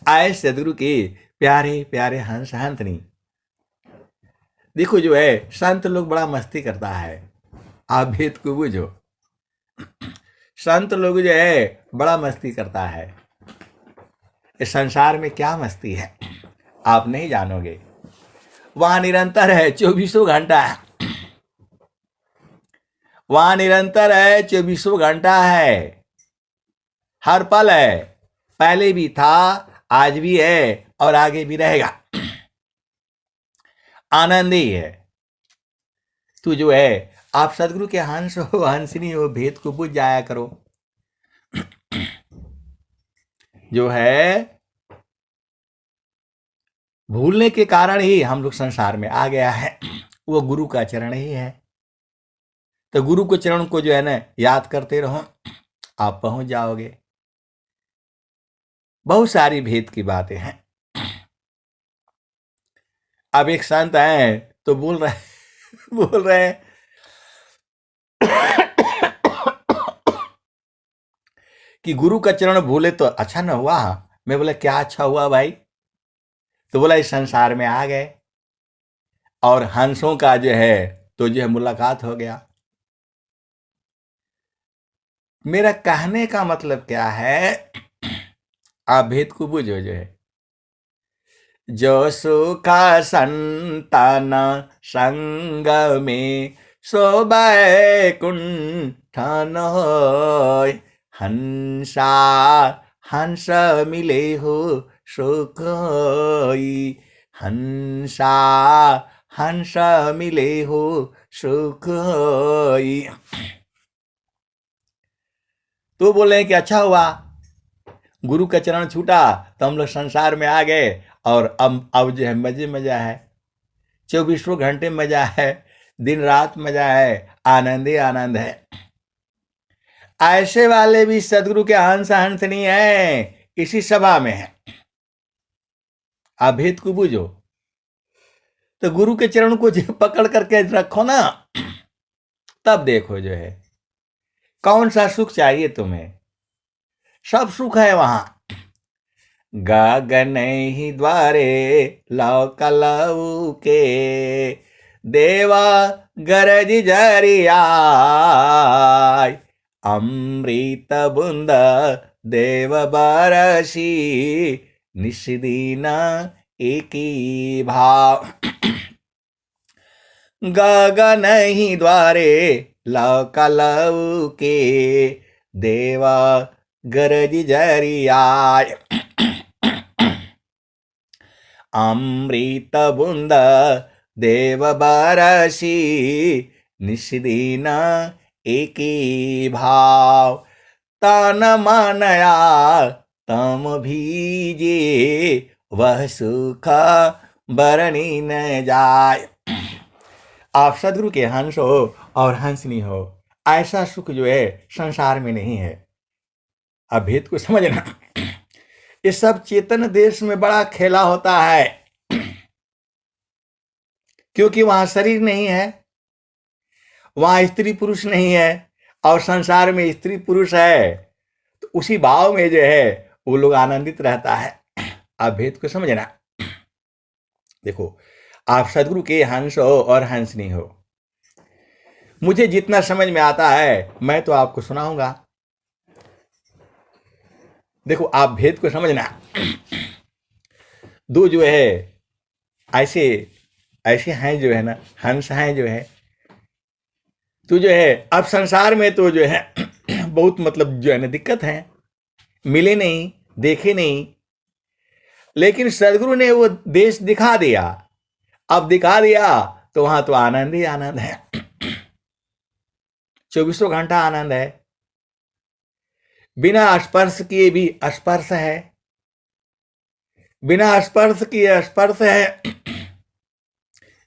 आए सदगुरु के प्यारे प्यारे हंस हंसनी। देखो जो है संत लोग बड़ा मस्ती करता है, आप भेद को बुझो। संत लोग जो है बड़ा मस्ती करता है। इस संसार में क्या मस्ती है आप नहीं जानोगे। वहां निरंतर है 24 घंटा, वहां निरंतर है 24 घंटा है, हर पल है, पहले भी था आज भी है और आगे भी रहेगा। आनंद ही है। तू जो है आप सदगुरु के हंस हो हंसनी हो, भेद को बुझ जाया करो। जो है भूलने के कारण ही हम लोग संसार में आ गया है, वो गुरु का चरण ही है। तो गुरु के चरण को जो है ना याद करते रहो, आप पहुंच जाओगे। बहुत सारी भेद की बातें हैं। अब एक संत है तो बोल रहे हैं कि गुरु का चरण भूले तो अच्छा ना हुआ। मैं बोला क्या अच्छा हुआ भाई? तो बोला इस संसार में आ गए और हंसों का जो है तो जो है मुलाकात हो गया। मेरा कहने का मतलब क्या है, आप भेद को बुझो। जो है जो सुखा संतान संग में सो बैकुंठन होय। हंसा हंस मिले हो सुख होई। हंसा हंस मिले हो सुख होई। तो बोले कि अच्छा हुआ गुरु का चरण छूटा तो हम लोग संसार में आ गए और अब जो है मजे मजा है, 24 घंटे मजा है, दिन रात मजा है, आनंद ही आनंद है। ऐसे वाले भी सदगुरु के हंस हंसनी है, इसी सभा में है। आप भेद को बुझो। तो गुरु के चरण को पकड़ करके रखो ना, तब देखो जो है कौन सा सुख चाहिए तुम्हें। सब सुख है वहां। गगन ही द्वारे लौ के देवा गरज जरियाय। अमृत बुंद देव बरसी निषदीन एक भाव। गगन ही द्वारे लौ के देवा गरज जरियाय। अमृत बुंद देव बरसी निषदीन एक भाव। तन मनया तम भीजे वह सुख बरनी न जाय। आप सदगुरु के हंस हो और हंसनी हो, ऐसा सुख जो है संसार में नहीं है। अभेद को समझना। ये सब चेतन देश में बड़ा खेला होता है, क्योंकि वहां शरीर नहीं है, वहां स्त्री पुरुष नहीं है, और संसार में स्त्री पुरुष है, तो उसी भाव में जो है वो लोग आनंदित रहता है। अभेद को समझना। देखो, आप सदगुरु के हंस हो और हंसनी हो, मुझे जितना समझ में आता है मैं तो आपको सुनाऊंगा। देखो, आप भेद को समझना। दो जो है ऐसे ऐसे हैं जो है ना, हंस हैं जो है, तो जो है अब संसार में तो जो है बहुत मतलब जो है ना दिक्कत है, मिले नहीं, देखे नहीं, लेकिन सदगुरु ने वो देश दिखा दिया। अब दिखा दिया तो वहां तो आनंद ही आनंद है, 24 घंटा आनंद है, बिना स्पर्श किए भी स्पर्श है, बिना स्पर्श किए स्पर्श है,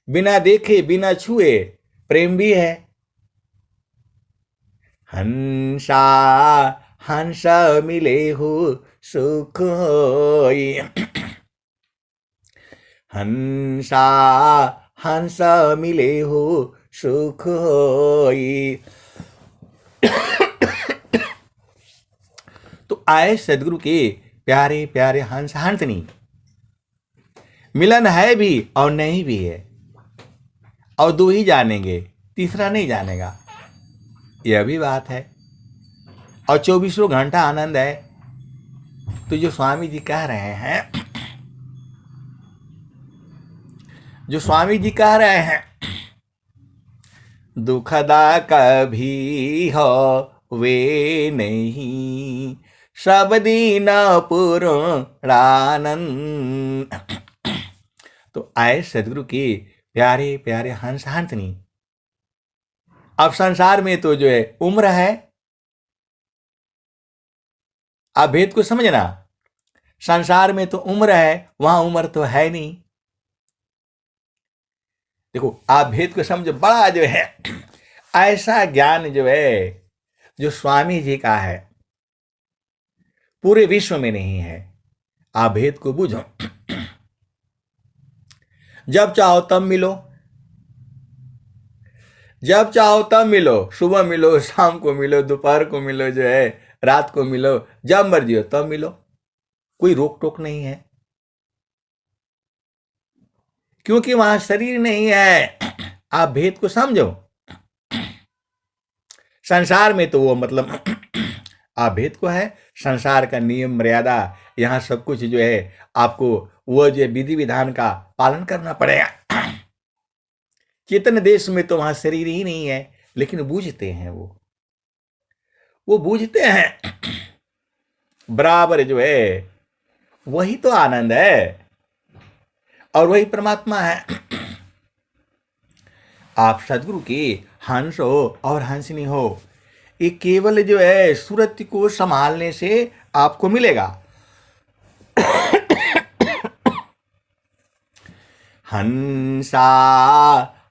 बिना देखे बिना छुए प्रेम भी है। हंसा हंस मिले हो सुख होई, हंसा हंस मिले हो सुख होई। तो आए सदगुरु के प्यारे प्यारे हंस हंसनी, मिलन है भी और नहीं भी है, और दो ही जानेंगे, तीसरा नहीं जानेगा, यह भी बात है। और 24 घंटा आनंद है। तो जो स्वामी जी कह रहे हैं, जो स्वामी जी कह रहे हैं, दुखदा कभी हो वे नहीं, सब दिन पूर्णानंद। तो आए सदगुरु के प्यारे प्यारे हंस हंसनी। अब संसार में तो जो है उम्र है, आप भेद को समझना। संसार में तो उम्र है, वहां उम्र तो है नहीं। देखो, आप भेद को समझो, बड़ा जो है ऐसा ज्ञान जो है जो स्वामी जी का है पूरे विश्व में नहीं है। आप भेद को बुझो, जब चाहो तब मिलो, जब चाहो तब मिलो, सुबह मिलो, शाम को मिलो, दोपहर को मिलो, जो है रात को मिलो, जब मर्जी हो तब मिलो, कोई रोक टोक नहीं है, क्योंकि वहां शरीर नहीं है। आप भेद को समझो। संसार में तो वो मतलब आप भेद को है, संसार का नियम मर्यादा, यहां सब कुछ जो है आपको वो जो विधि विधान का पालन करना पड़ेगा। चेतन देश में तो वहां शरीर ही नहीं है, लेकिन बूझते हैं, वो बूझते हैं बराबर जो है, वही तो आनंद है और वही परमात्मा है। आप सदगुरु की हंस हो और हंसनी हो, ये केवल जो है सूरत को संभालने से आपको मिलेगा। हंसा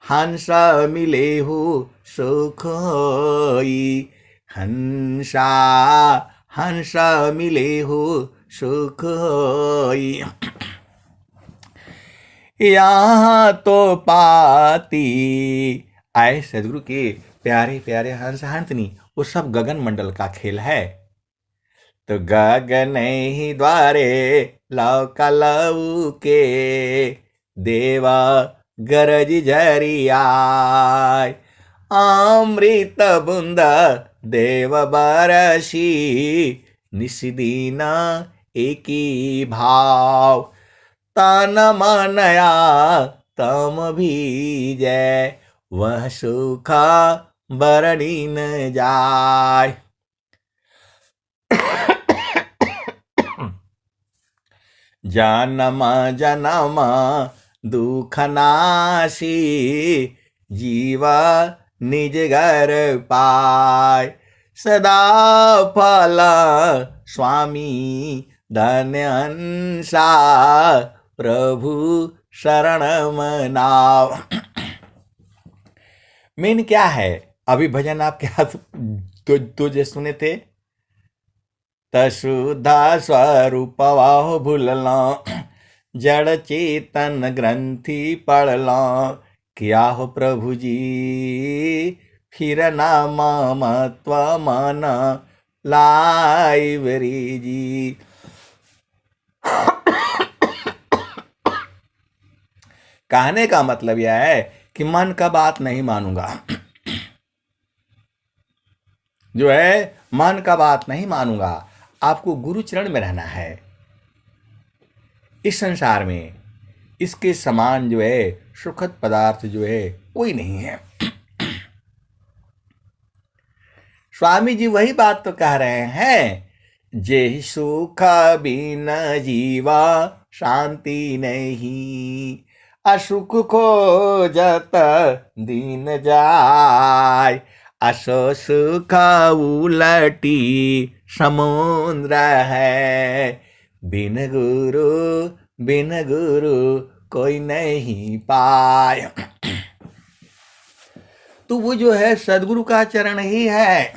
हंस मिले हो सुख होई, हंसा हंस मिले हो सुख होई। यहाँ तो पाती आए सदगुरु के प्यारे प्यारे हंस हंसनी, वो सब गगन मंडल का खेल है। तो गगन ही द्वारे लौका लऊ के देवा गरज झरियाय, अमृत बुंद देव बरसी निस्दिन एकी भाव, तन मनया तम भीजै वह सुख बरनी न जाय। जन्म जन्म दुख नाशी जीवा निज घर पाय, सदा फल स्वामी धन्य हंसा प्रभु शरण मनाव। मेन क्या है, अभी भजन आप क्या तो जो सुने थे, तशुद्धा स्वरूपवा भूलना, जड़ चेतन ग्रंथि पढ़ला, किया हो प्रभु जी फिर नाम मत्व मन लाइब्रेरी जी। कहने का मतलब यह है कि मन का बात नहीं मानूंगा, जो है मन का बात नहीं मानूंगा। आपको गुरु चरण में रहना है। इस संसार में इसके समान जो है सुखद पदार्थ जो है कोई नहीं है। स्वामी जी वही बात तो कह रहे हैं, जे सुख बिन जीवा शांति नहीं, असुख खोजत दीन जाय, असो सुख उलटी समुद्र है, बिन गुरु कोई नहीं पाए। तो वो जो है सदगुरु का चरण ही है।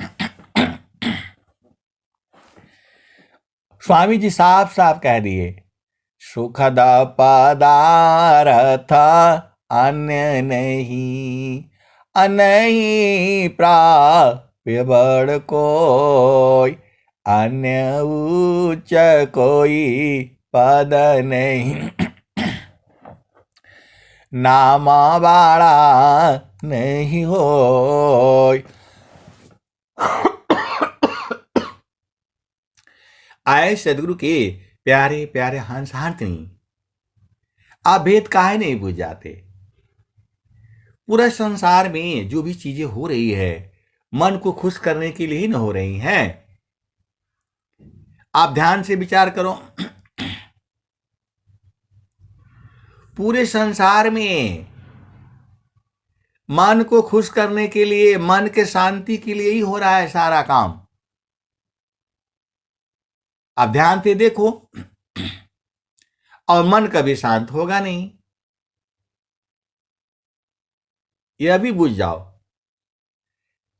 स्वामी जी साफ साफ कह दिए, सुखद पदार्थ अन्य नहीं, अनही प्राप्य बड़ कोई, अन्य उच्च कोई पद नहीं, नामा बाड़ा नहीं होय। आए सदगुरु के प्यारे प्यारे हंस हाथनी, आप भेद काहे नहीं बुझ जाते? पूरा संसार में जो भी चीजें हो रही है मन को खुश करने के लिए ही न हो रही हैं। आप ध्यान से विचार करो, पूरे संसार में मन को खुश करने के लिए, मन के शांति के लिए ही हो रहा है सारा काम। आप ध्यान से देखो, और मन कभी शांत होगा नहीं, यह भी बुझ जाओ।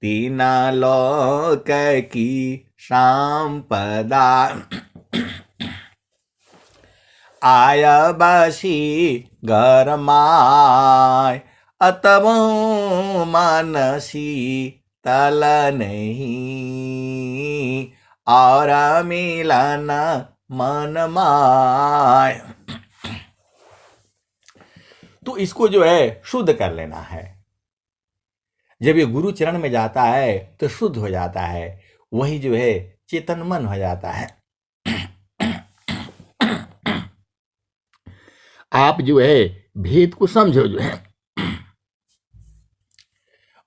तीना लोक की संपदा आया बसी घर माय, अतब मानसी तल नहीं, और मिलन मन माय। तो इसको जो है शुद्ध कर लेना है। जब ये गुरु चरण में जाता है तो शुद्ध हो जाता है, वही जो है चेतन मन हो जाता है। आप जो है भेद को समझो, जो है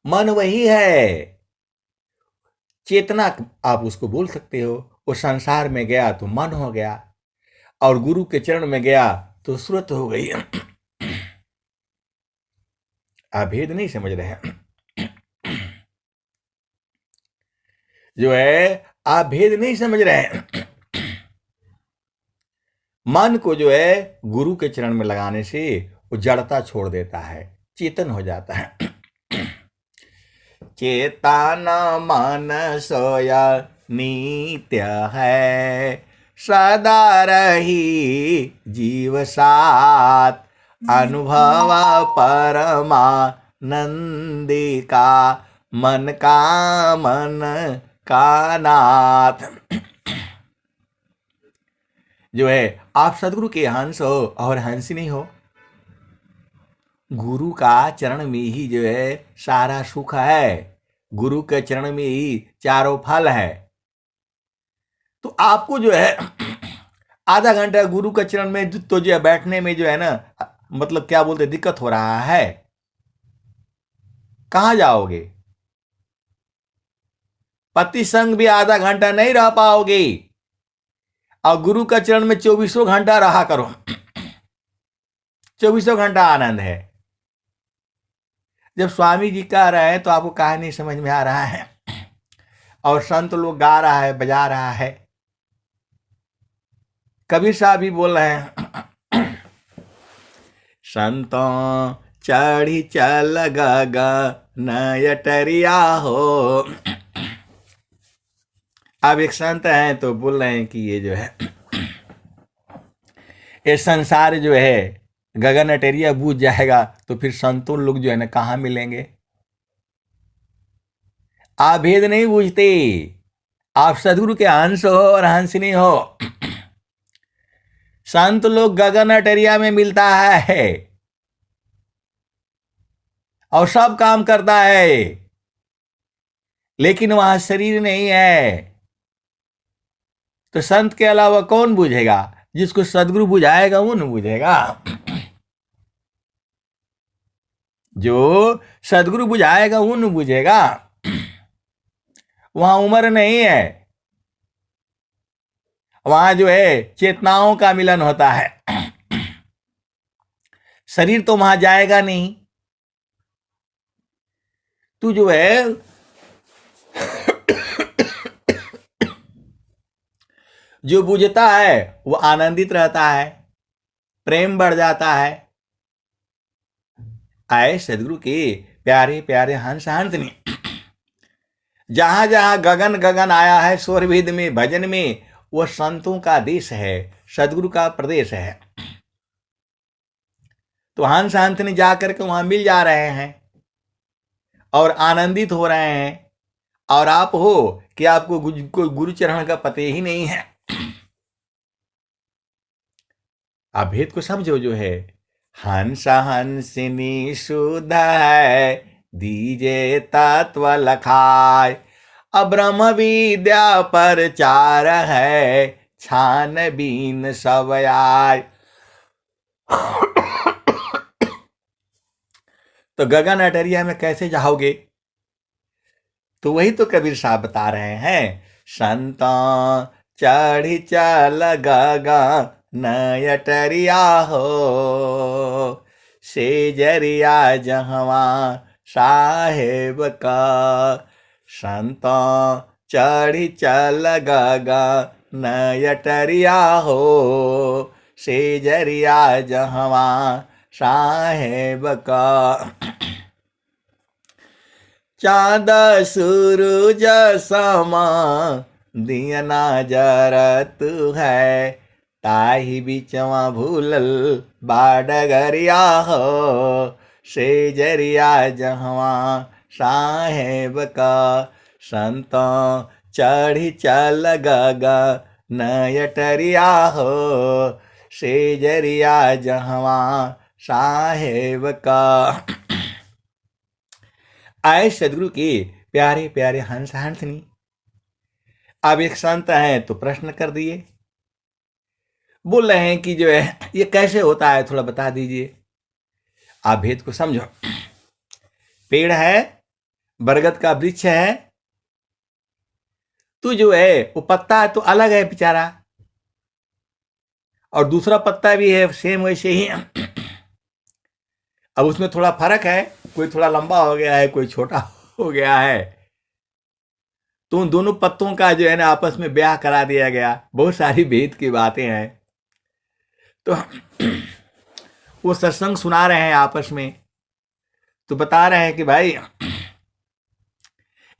मन वही है, चेतना आप उसको बोल सकते हो। वो संसार में गया तो मन हो गया, और गुरु के चरण में गया तो सुरत हो गई। आप भेद नहीं समझ रहे हैं, जो है आप भेद नहीं समझ रहे हैं। मन को जो है गुरु के चरण में लगाने से वो जड़ता छोड़ देता है, चेतन हो जाता है। चेतन मन सोया नित्य है, सदा रही जीव साथ, अनुभव परमानंदी का, मन का नाथ। जो है आप सदगुरु के हंस हो और हंसिनी हो। गुरु का चरण में ही जो है सारा सुख है, गुरु के चरण में ही चारों फल है। तो आपको जो है आधा घंटा गुरु के चरण में तो जो है बैठने में जो है ना, मतलब क्या बोलते दिक्कत हो रहा है, कहां जाओगे? पति संग भी आधा घंटा नहीं रह पाओगे, और गुरु का चरण में 24 घंटा रहा करो। 24 घंटा आनंद है। जब स्वामी जी कह रहे हैं तो आपको काहे नहीं समझ में आ रहा है, और संत लोग गा रहा है, बजा रहा है, कबीर साहब भी बोल रहे हैं, संतों चढ़ी चल गगन अटरिया हो, अब एक संत हैं तो बोल रहे हैं कि ये जो है ये संसार जो है गगन अटेरिया बूझ जाएगा तो फिर संतों लोग जो है ना कहाँ मिलेंगे। आप भेद नहीं बूझते, आप सदगुरु के अंश हो और हंसनी हो। संत लोग गगन अटेरिया में मिलता है और सब काम करता है, लेकिन वहां शरीर नहीं है। तो संत के अलावा कौन बुझेगा? जिसको सदगुरु बुझाएगा वो न बुझेगा। जो सदगुरु बुझाएगा वो न बुझेगा। वहां उम्र नहीं है, वहां जो है चेतनाओं का मिलन होता है। शरीर तो वहां जाएगा नहीं। तू जो है जो बुझता है वो आनंदित रहता है, प्रेम बढ़ जाता है। आए सदगुरु के प्यारे प्यारे हंस हंसनी, जहां जहां गगन गगन आया है स्वरभेद में भजन में, वो संतों का देश है, सदगुरु का प्रदेश है। तो हंस हंसनी जाकर के वहां मिल जा रहे हैं और आनंदित हो रहे हैं। और आप हो कि आपको कोई गुरु चरण का पते ही नहीं है। आप भेद को समझो जो है। हंस हंसिनी शुद्ध है, दीजे तत्व लखाय। अब्रह्म विद्या पर चार है, छान बीन सब आय। तो गगन अटरिया में कैसे जाओगे? तो वही तो कबीर साहब बता रहे हैं। संता चढ़ी चल गगन नयटरिया हो, से जरिया जहवा साहेब का। संता चढ़ी चल गगन नयटरिया हो, से जरिया जहवा साहेब का। चाँद सूरज समा दियना जरत है, ताही बिचवा भूलल बाडगरिया हो, से जरिया जहवा साहेब का। संत चढ़ी चल गगन नयटरिया हो, से जरिया जहवा साहेब का। आए सदगुरु के प्यारे प्यारे हंस हंसनी। अब एक संत हैं तो प्रश्न कर दिए, बोल रहे हैं कि जो है ये कैसे होता है, थोड़ा बता दीजिए। आप भेद को समझो। पेड़ है, बरगद का वृक्ष है, तो जो है वो पत्ता तो अलग है बेचारा, और दूसरा पत्ता भी है सेम वैसे ही। अब उसमें थोड़ा फर्क है, कोई थोड़ा लंबा हो गया है, कोई छोटा हो गया है। तो उन दोनों पत्तों का जो है ना आपस में ब्याह करा दिया गया। बहुत सारी भेद की बातें हैं। तो वो सत्संग सुना रहे हैं आपस में, तो बता रहे हैं कि भाई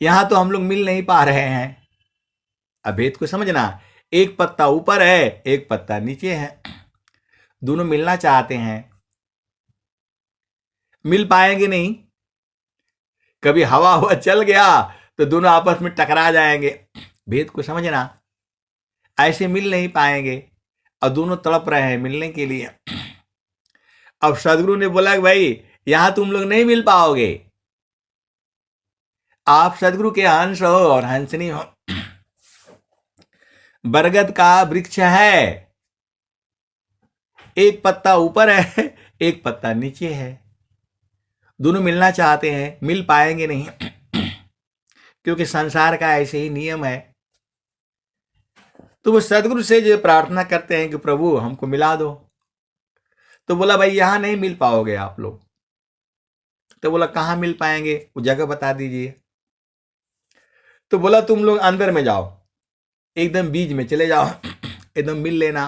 यहां तो हम लोग मिल नहीं पा रहे हैं। अब भेद को समझना, एक पत्ता ऊपर है, एक पत्ता नीचे है, दोनों मिलना चाहते हैं, मिल पाएंगे नहीं। कभी हवा हुआ चल गया तो दोनों आपस में टकरा जाएंगे। भेद को समझना, ऐसे मिल नहीं पाएंगे और दोनों तड़प रहे हैं मिलने के लिए। अब सदगुरु ने बोला कि भाई यहां तुम लोग नहीं मिल पाओगे, आप सदगुरु के हंस हो और हंसनी हो। बरगद का वृक्ष है, एक पत्ता ऊपर है, एक पत्ता नीचे है, दोनों मिलना चाहते हैं, मिल पाएंगे नहीं। क्योंकि संसार का ऐसे ही नियम है। तो वो सदगुरु से जो प्रार्थना करते हैं कि प्रभु हमको मिला दो, तो बोला भाई यहां नहीं मिल पाओगे आप लोग। तो बोला कहां मिल पाएंगे, वो जगह बता दीजिए। तो बोला तुम लोग अंदर में जाओ, एकदम बीज में चले जाओ, एकदम मिल लेना।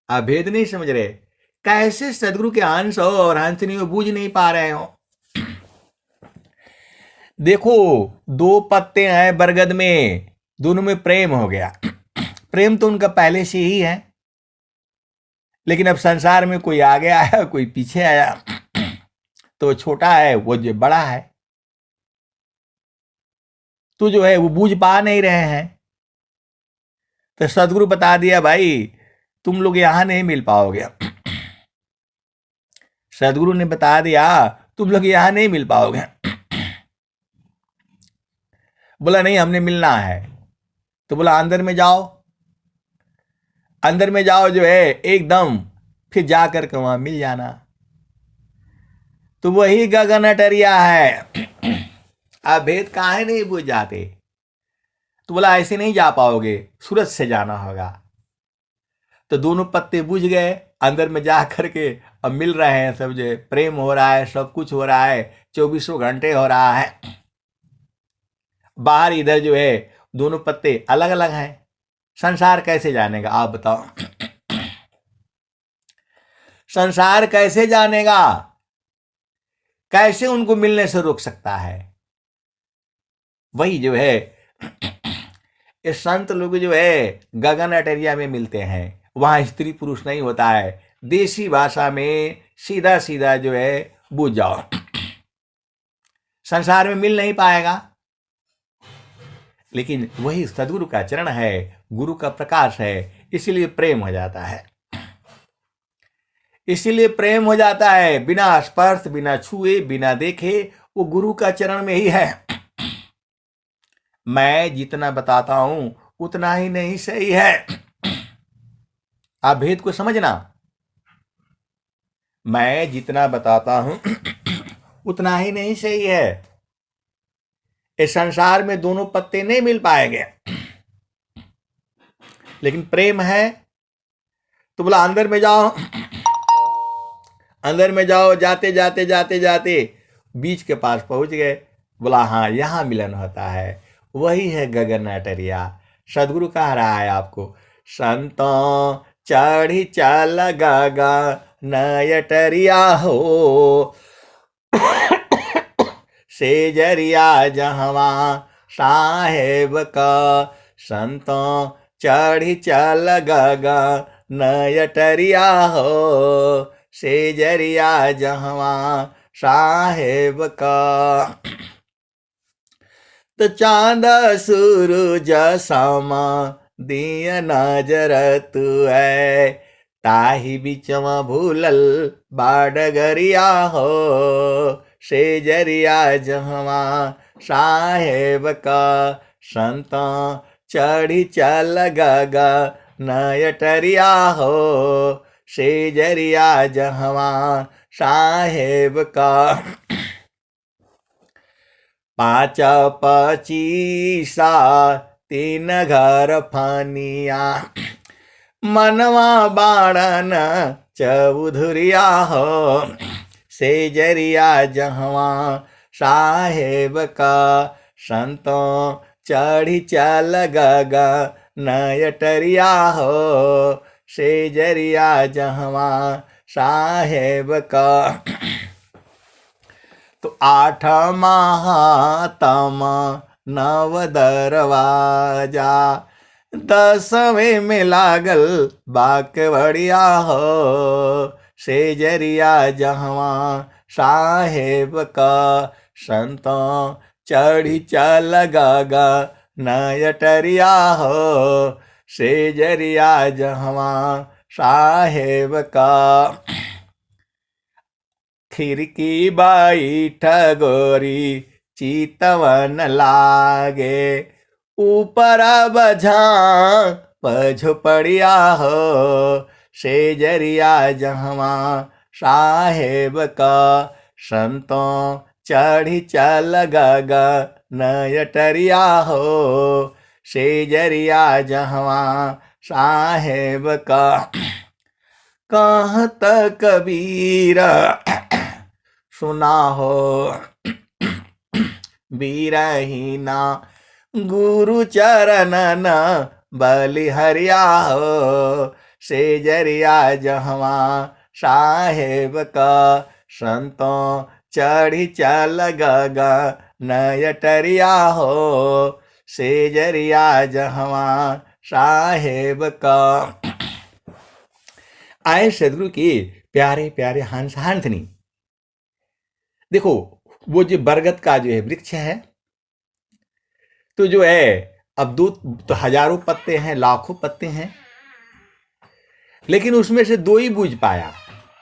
आप भेद नहीं समझ रहे, कैसे सदगुरु के अंश हो और हंसनी हो, बूझ नहीं पा रहे हो। देखो, दो पत्ते हैं बरगद में, दोनों में प्रेम हो गया। प्रेम तो उनका पहले से ही है, लेकिन अब संसार में कोई आगे आया, कोई पीछे आया। तो छोटा है, वो जो बड़ा है, तो जो है वो बूझ पा नहीं रहे हैं। तो सदगुरु बता दिया, भाई तुम लोग यहां नहीं मिल पाओगे। सदगुरु ने बता दिया, तुम लोग यहां नहीं मिल पाओगे। बोला नहीं, हमने मिलना है। तो बोला अंदर में जाओ, अंदर में जाओ जो है एकदम, फिर जा करके वहां मिल जाना। तो वही गगन अटरिया है। आप भेद काहे नहीं बुझ जाते? तो बोला ऐसे नहीं जा पाओगे, सूरज से जाना होगा। तो दोनों पत्ते बुझ गए, अंदर में जा करके अब मिल रहे हैं सब, जो प्रेम हो रहा है, सब कुछ हो रहा है, 24 घंटे हो रहा है। बाहर इधर जो है दोनों पत्ते अलग अलग हैं। संसार कैसे जानेगा आप बताओ? संसार कैसे जानेगा? कैसे उनको मिलने से रोक सकता है? वही जो है ये संत लोग जो है गगन अटरिया में मिलते हैं, वहां स्त्री पुरुष नहीं होता है। देसी भाषा में सीधा सीधा जो है बुझ जाओ, संसार में मिल नहीं पाएगा। लेकिन वही सदगुरु का चरण है, गुरु का प्रकाश है, इसीलिए प्रेम हो जाता है। इसीलिए प्रेम हो जाता है, बिना स्पर्श, बिना छुए, बिना देखे, वो गुरु का चरण में ही है। मैं जितना बताता हूं उतना ही नहीं सही है। आप भेद को समझना। मैं जितना बताता हूं उतना ही नहीं सही है। इस संसार में दोनों पत्ते नहीं मिल पाएंगे, लेकिन प्रेम है। तो बोला अंदर में जाओ, अंदर में जाओ। जाते जाते जाते जाते बीच के पास पहुंच गए। बोला हाँ, यहां मिलन होता है। वही है गगन अटरिया। सदगुरु कह रहा है आपको, संतों चढ़ी चल गगन अटरिया हो, से जरिया जहवा साहेब का। संतों चढ़ी चल गगन अटरिया हो, से जरिया जहवा साहेब का। तो चांद सूरज समा दिया नजर तू है, ताही बिचवा भूलल बाडगरिया हो, से जरिया जहवा साहेब का। संतों चढ़ी चल गगन अटरिया हो, से जरिया जहवा साहेब का। 5 25 3 घर फानिया, मनवा बाड़न चौधुरिया हो, से जरिया जहवा साहेब का। संतों चढ़ी चल गगन अटरिया हो, से जरिया जहवा साहेब का। तो 8 महातम 9 दरवाजा, 10वें में लागल बाकवड़िया हो, से जरिया जहवा साहेब का। संतों चढ़ी चल गगन अटरिया हो, से जरिया जहवा साहेब का। खिड़की बैठ गोरी चितवन लागे, ऊपर बझा झुपड़िया हो, से जरिया जहवा साहेब का। संतों चढ़ी चल गगन अटरिया हो, से जरिया जहवा साहेब का। कहत कबीर सुना हो, बीरहीना गुरु चरणन बलिहरिया हो, से जरिया जहवा साहेब का। संतों चढ़ी चल गगन नयटरिया हो, सेजरिया जहवा साहेब का। आए सदगुरु की प्यारे प्यारे हंस हंसनी। देखो वो जो बरगद का जो है वृक्ष है, तो जो है अब दो तो हजारों पत्ते हैं, लाखों पत्ते हैं, लेकिन उसमें से दो ही बूझ पाया,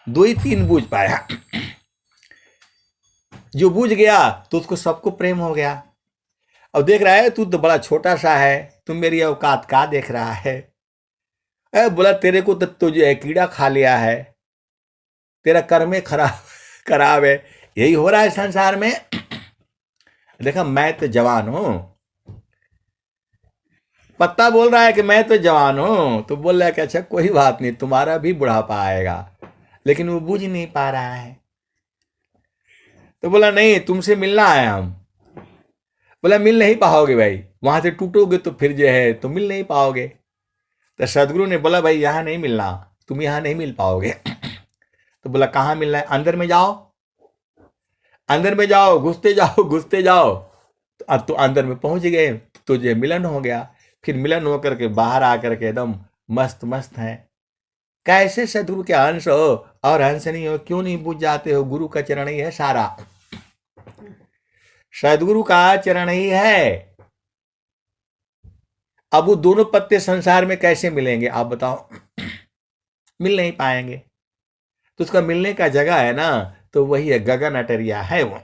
दो ही तीन बूझ पाया। जो बूझ गया तो उसको सबको प्रेम हो गया। अब देख रहा है तू तो बड़ा छोटा सा है, तुम मेरी औकात का देख रहा है। बोला तेरे को तो जो है कीड़ा खा लिया है, तेरा कर्म खराब खराब है, यही हो रहा है संसार में। देखा मैं तो जवान हूं, पत्ता बोल रहा है कि मैं तो जवान हूं, तो बोल रहा है कि अच्छा कोई बात नहीं, तुम्हारा भी बुढ़ापा आएगा, लेकिन वो बूझ नहीं पा रहा है। तो बोला नहीं तुमसे मिलना आए हम। बोला मिल नहीं पाओगे भाई, वहां से टूटोगे तो फिर जो है तो मिल नहीं पाओगे। तो सदगुरु ने बोला भाई यहां नहीं मिलना, तुम यहां नहीं मिल पाओगे। तो बोला कहाँ मिलना है, अंदर में जाओ, अंदर में जाओ, घुसते जाओ घुसते जाओ। तो अब तो अंदर में पहुंच गए, तो जो मिलन हो गया। फिर मिलन होकर के बाहर आकर के एकदम मस्त मस्त है। कैसे सदगुरु के अंश हो और हंस नहीं हो, क्यों नहीं बुझ जाते हो? गुरु का चरण ही है सारा, सदगुरु का चरण ही है। अब वो दोनों पत्ते संसार में कैसे मिलेंगे आप बताओ? मिल नहीं पाएंगे। तो उसका मिलने का जगह है ना, तो वही है गगन अटरिया है वो।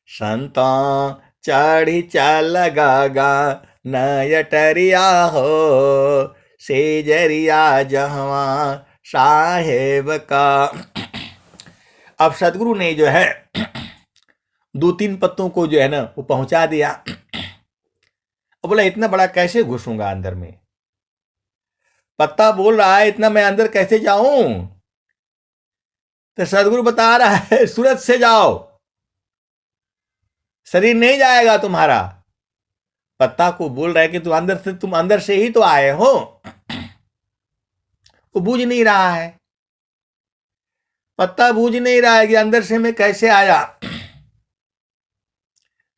संतों चढ़ी चल गगा नयटरिया हो, सेजरिया जहवा साहेब का। अब सदगुरु ने जो है दो तीन पत्तों को जो है ना वो पहुंचा दिया। अब बोला इतना बड़ा कैसे घुसूंगा अंदर में? पत्ता बोल रहा है इतना मैं अंदर कैसे जाऊं? तो सदगुरु बता रहा है सूरत से जाओ, शरीर नहीं जाएगा तुम्हारा। पत्ता को बोल रहा है कि तुम अंदर से ही तो आए हो। वो बूझ नहीं रहा है, पत्ता बूझ नहीं रहा है कि अंदर से मैं कैसे आया।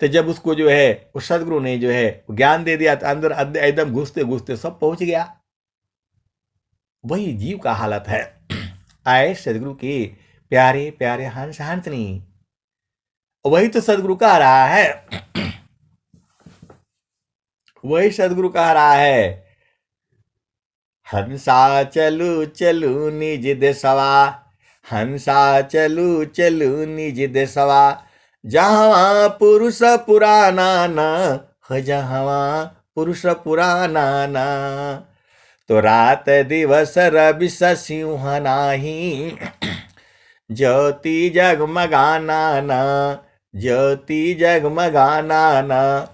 तो जब उसको जो है उस सदगुरु ने जो है ज्ञान दे दिया, तो अंदर एकदम घुसते घुसते सब पहुंच गया। वही जीव का हालत है। आए सदगुरु की प्यारे प्यारे हंस हंसनी। वही तो सदगुरु कह रहा है, वही सदगुरु कह रहा है, हंसा चलू चलू निज देसवा, हंसा चलू चलू निज देसवा, जहाँ पुरुष पुराना न हो, जहाँ पुरुष पुराना न। तो रात दिवस रवि सिंह नाही, ज्योति जगमगाना न, ज्योति जगमगाना न।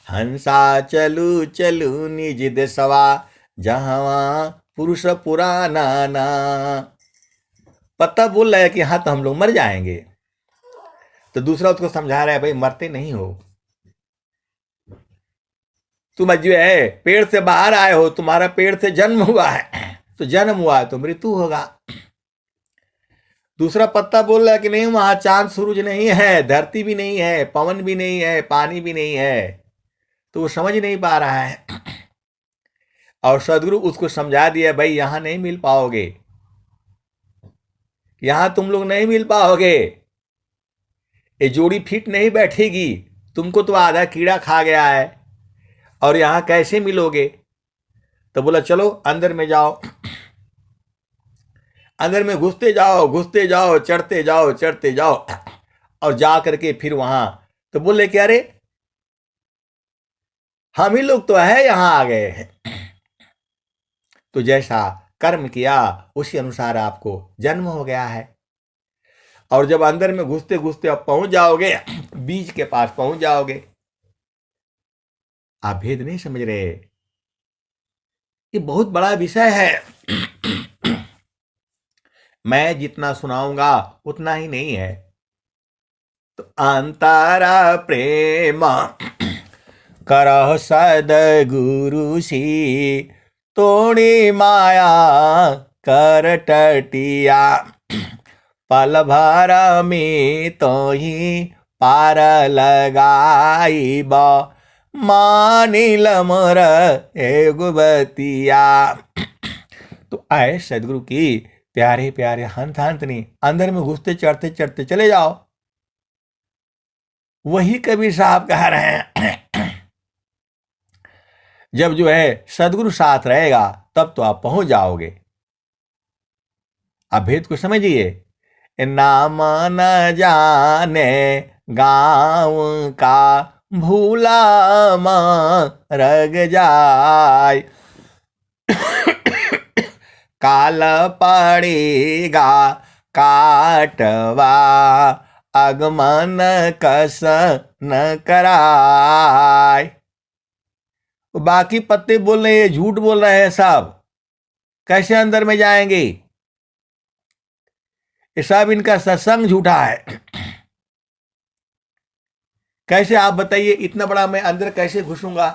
हंसा चलू चलू निज देसवा, जहाँ पुरुष पुराना ना। पत्ता बोल रहा है कि हाँ तो हम लोग मर जाएंगे। तो दूसरा उसको समझा रहा है भाई मरते नहीं हो, तुम जो है पेड़ से बाहर आए हो, तुम्हारा पेड़ से जन्म हुआ है, तो जन्म हुआ है तो मृत्यु होगा। दूसरा पत्ता बोल रहा है कि नहीं वहां चांद सूरज नहीं है, धरती भी नहीं है, पवन भी नहीं है, पानी भी नहीं है। तो वो समझ नहीं पा रहा है। और सदगुरु उसको समझा दिया भाई यहां नहीं मिल पाओगे, यहां तुम लोग नहीं मिल पाओगे, ये जोड़ी फिट नहीं बैठेगी, तुमको तो आधा कीड़ा खा गया है और यहां कैसे मिलोगे? तो बोला चलो अंदर में जाओ, अंदर में घुसते जाओ घुसते जाओ, चढ़ते जाओ चढ़ते जाओ, और जा करके फिर वहां तो बोले कि अरे हम ही लोग तो है यहां आ गए हैं। तो जैसा कर्म किया उसी अनुसार आपको जन्म हो गया है। और जब अंदर में घुसते घुसते अब पहुंच जाओगे, बीज के पास पहुंच जाओगे, आप भेद नहीं समझ रहे, ये बहुत बड़ा विषय है। मैं जितना सुनाऊंगा उतना ही नहीं है। तो अंतरा प्रेम करह सदगुरु सी, तोड़ी माया कर टटिया, पल भर में तो ही पार लगाइब मानिल मोर एगो बतिया। तो आए सदगुरु की प्यारे प्यारे हंस हंसनी, अंदर में घुसते चढ़ते चढ़ते चले जाओ। वही कबीर साहब कह रहे हैं जब जो है सदगुरु साथ रहेगा तब तो आप पहुंच जाओगे। आप भेद को समझिए। नाम न जाने गाँव का भूला रग जाय काल पड़ेगा काटवा आगमन कस न कराय। बाकी पत्ते बोल रहे हैं, झूठ बोल रहे हैं सब, कैसे अंदर में जाएंगे? ये सब इनका सत्संग झूठा है। कैसे आप बताइए, इतना बड़ा मैं अंदर कैसे घुसूंगा?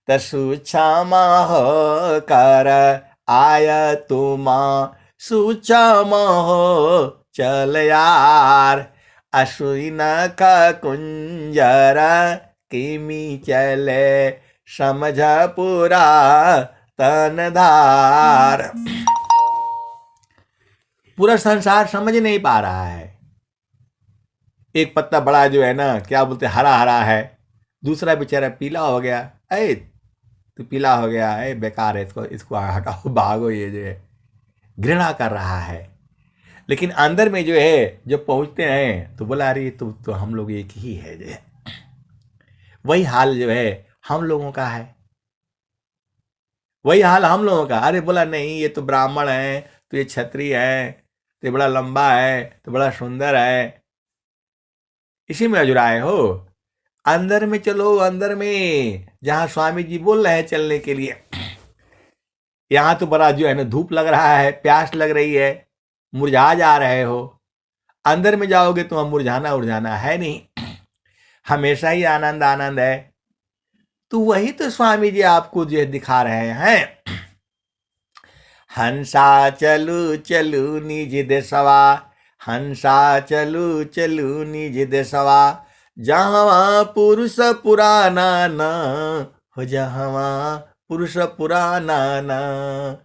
तसुक्षमा हो कर आया तुम सुचम हो चल यार अश्विन का कुंजर किमी चले समझ पूरा तनधार। पूरा संसार समझ नहीं पा रहा है। एक पत्ता बड़ा जो है ना, क्या बोलते, हरा हरा है, दूसरा बेचारा पीला हो गया। अरे तो पीला हो गया है, बेकार है, इसको इसको हटाओ, भागो, ये जो है घृणा कर रहा है। लेकिन अंदर में जो है जब पहुंचते हैं तो बोला अरे तो हम लोग एक ही है। जो है वही हाल जो है हम लोगों का है, वही हाल हम लोगों का। अरे बोला नहीं, ये तो ब्राह्मण है, तो ये क्षत्रिय है, तो ये बड़ा लंबा है, तो बड़ा सुंदर है, इसी में अजुराए हो। अंदर में चलो, अंदर में जहां स्वामी जी बोल रहे हैं चलने के लिए। यहां तो बड़ा जो है ना धूप लग रहा है, प्यास लग रही है, मुरझा जा रहे हो। अंदर में जाओगे तो हम मुरझाना उरझाना है नहीं, हमेशा ही आनंद आनंद है। तो वही तो स्वामी जी आपको जो दिखा रहे हैं। हंसा चलू चलू निज देशवा, हंसा चलू चलू निज देशवा, जहाँ पुरुष पुराना न हो, जहाँ पुरुष पुराना न।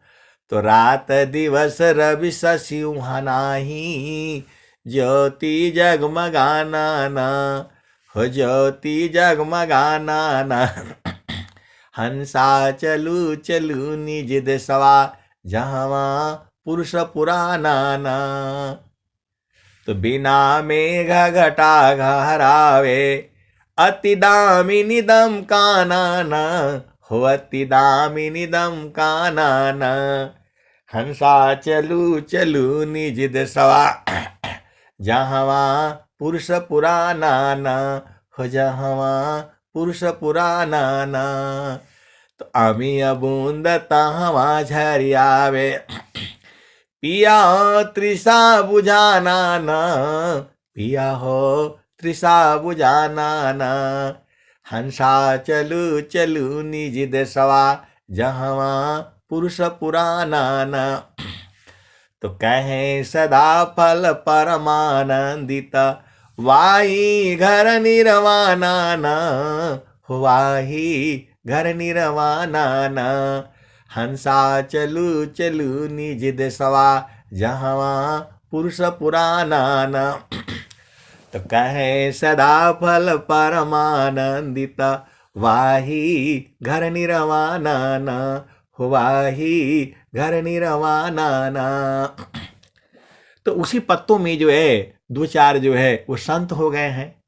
तो रात दिवस रवि शशि नाही, ज्योति जगमगाना न हो, ज्योति जगमगाना न। हंसा चलू चलू निज देशवा, जहाँ पुरुष पुराना न। तो बिना मेघ घटा घरावे, अति दामिनी दम काना न हो, अति दामिनी दम काना न। हंसा चलू चलू निज देशवा, जहाँ पुरुष पुराना न हो, जहाँ पुरुष पुराना न। तो अमी अबूंद तहाँ झरियावे, पिया हो तृषा बुझाना न, पिया हो तृषा बुझाना न। हंसा चलू चलू निज देशवा, जहाँ पुरुष पुराना न। तो कहें सदा फल परमानंदित, वाही घर निर्वाणा न हो, वाही घर निर्वाणा न। हंसा चलू चलू निज देशवा, जहाँ पुरुष पुराना न। तो कहे सदा फल परमानंदित, वाही घर निर्वाणा न हो, वाही घर निर्वाणा न। तो उसी पत्तों में जो है दो चार जो है वो संत हो गए हैं,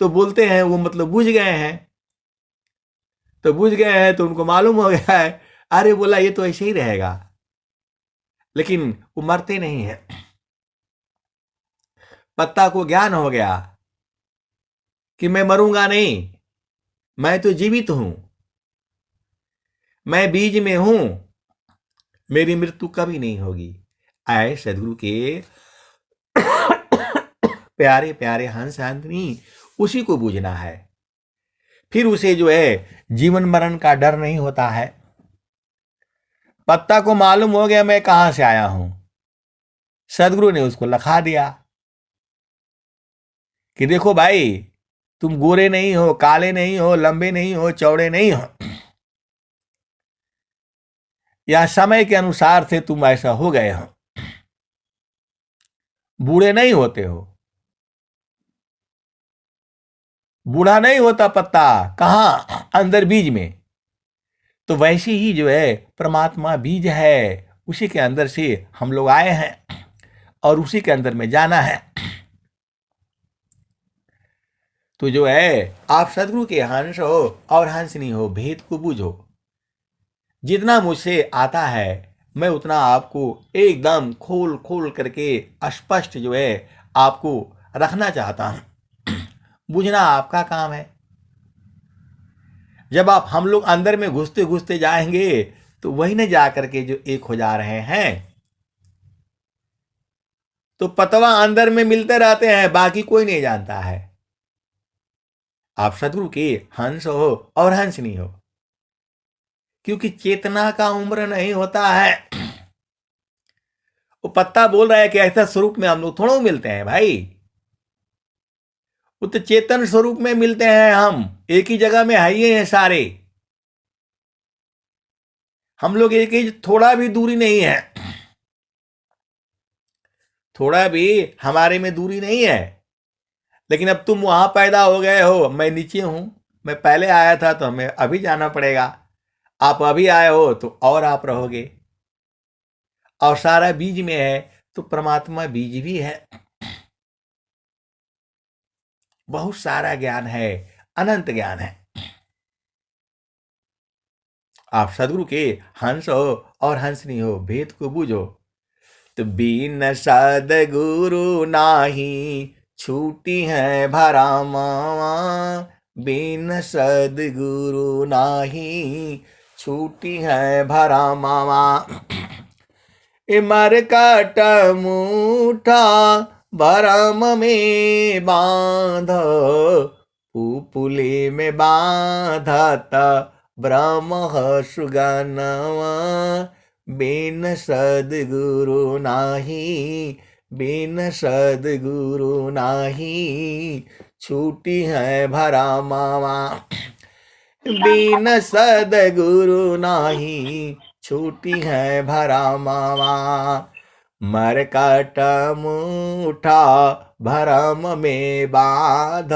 तो बोलते हैं वो मतलब बुझ गए हैं। तो बुझ गए हैं तो उनको मालूम हो गया है, अरे बोला ये तो ऐसे ही रहेगा, लेकिन वो मरते नहीं है। पत्ता को ज्ञान हो गया कि मैं मरूंगा नहीं, मैं तो जीवित हूं, मैं बीज में हूं, मेरी मृत्यु कभी नहीं होगी। आए सदगुरु के प्यारे प्यारे हंस हंसनी, उसी को बूझना है। फिर उसे जो है जीवन मरण का डर नहीं होता है। पत्ता को मालूम हो गया मैं कहां से आया हूं, सदगुरु ने उसको लखा दिया कि देखो भाई, तुम गोरे नहीं हो, काले नहीं हो, लंबे नहीं हो, चौड़े नहीं हो, या समय के अनुसार से तुम ऐसा हो गए हो, बूढ़े नहीं होते हो। बूढ़ा नहीं होता पत्ता, कहां? अंदर बीज में। तो वैसे ही जो है परमात्मा बीज है, उसी के अंदर से हम लोग आए हैं और उसी के अंदर में जाना है। तो जो है आप सदगुरु के हंस हो और हंसनी हो, भेद को बूझो। जितना मुझसे आता है मैं उतना आपको एकदम खोल खोल करके स्पष्ट जो है आपको रखना चाहता हूं। बूझना आपका काम है। जब आप हम लोग अंदर में घुसते घुसते जाएंगे तो वही न जा करके जो एक हो जा रहे हैं। तो पतवा अंदर में मिलते रहते हैं, बाकी कोई नहीं जानता है। आप सदगुरु के हंस हो और हंसनी हो, क्योंकि चेतना का उम्र नहीं होता है। वो पत्ता बोल रहा है कि ऐसा स्वरूप में हम लोग थोड़ा मिलते हैं भाई। वो तो चेतन स्वरूप में मिलते हैं, हम एक ही जगह में है ही हैं सारे। हम लोग एक ही, थोड़ा भी दूरी नहीं है, थोड़ा भी हमारे में दूरी नहीं है। लेकिन अब तुम वहां पैदा हो गए हो, मैं नीचे हूं। मैं पहले आया था तो हमें अभी जाना पड़ेगा। आप अभी आए हो तो और आप रहोगे। और सारा बीज में है तो परमात्मा बीज भी है। बहुत सारा ज्ञान है, अनंत ज्ञान है। आप सदगुरु के हंस हो और हंसनी हो, भेद को बूझो। तो बिन सदगुरु नाही छूटी है भरामावा, बिन सदगुरु नाही छूटी है भरामावा। मर काट मुठा भरम में बांध, पुपुली में बांधत ब्रह्म सुगनवा, बिन सदगुरु नाही, बिन सदगुरु नाही छूटी है भरामावा, बिन सदगुरु नाही छूटी है भरामावा। मर काट मुठा भरम में बांध,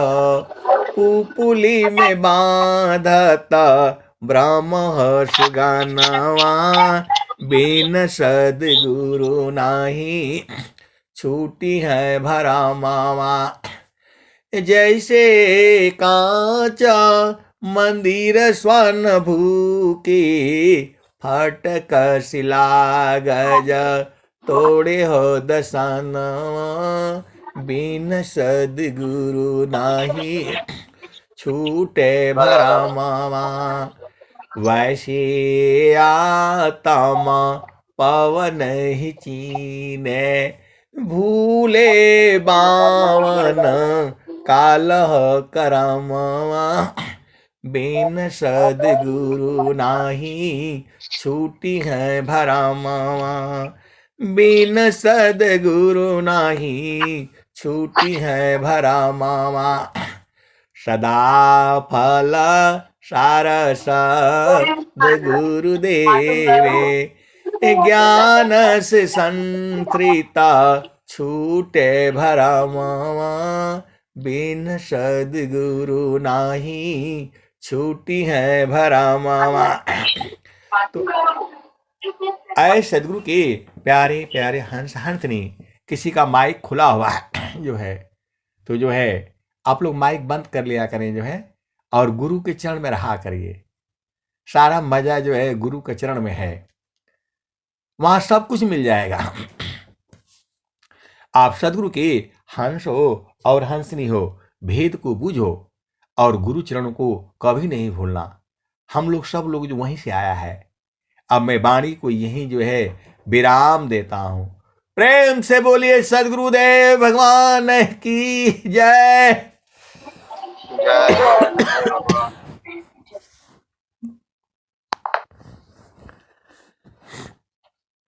पुपुली में बांधत ब्रह्म सुगनवा, बिन सदगुरु नाही छूटी है भरामावा। जैसे कांचा मंदिर स्वर्ण भूके, फटक शिला गज तोड़े हो दसानवा, बिन सदगुरु नाही छूटे भरामावा। वैसे आत्मा पवन ही चीने, भूले बावन कालह करमवा, बिन सदगुरु नाही छूटी है भरामावा, बिन सदगुरु नाही छूटी है भरामावा। सदा फल सारस गुरुदेवे, ज्ञान से संतृता छूटे भरामावा, बिन सदगुरु नाही छूटी है भरामावा। तो आए सदगुरु के प्यारे प्यारे हंस हंसनी। किसी का माइक खुला हुआ है जो है, तो जो है आप लोग माइक बंद कर लिया करें जो है, और गुरु के चरण में रहा करिए। सारा मजा जो है गुरु के चरण में है, वहां सब कुछ मिल जाएगा। आप सदगुरु के हंस हो और हंसनी हो, भेद को बूझो और गुरु चरण को कभी नहीं भूलना। हम लोग सब लोग जो वहीं से आया है। अब मैं वाणी को यहीं जो है विराम देता हूं। प्रेम से बोलिए सदगुरुदेव भगवान की जय।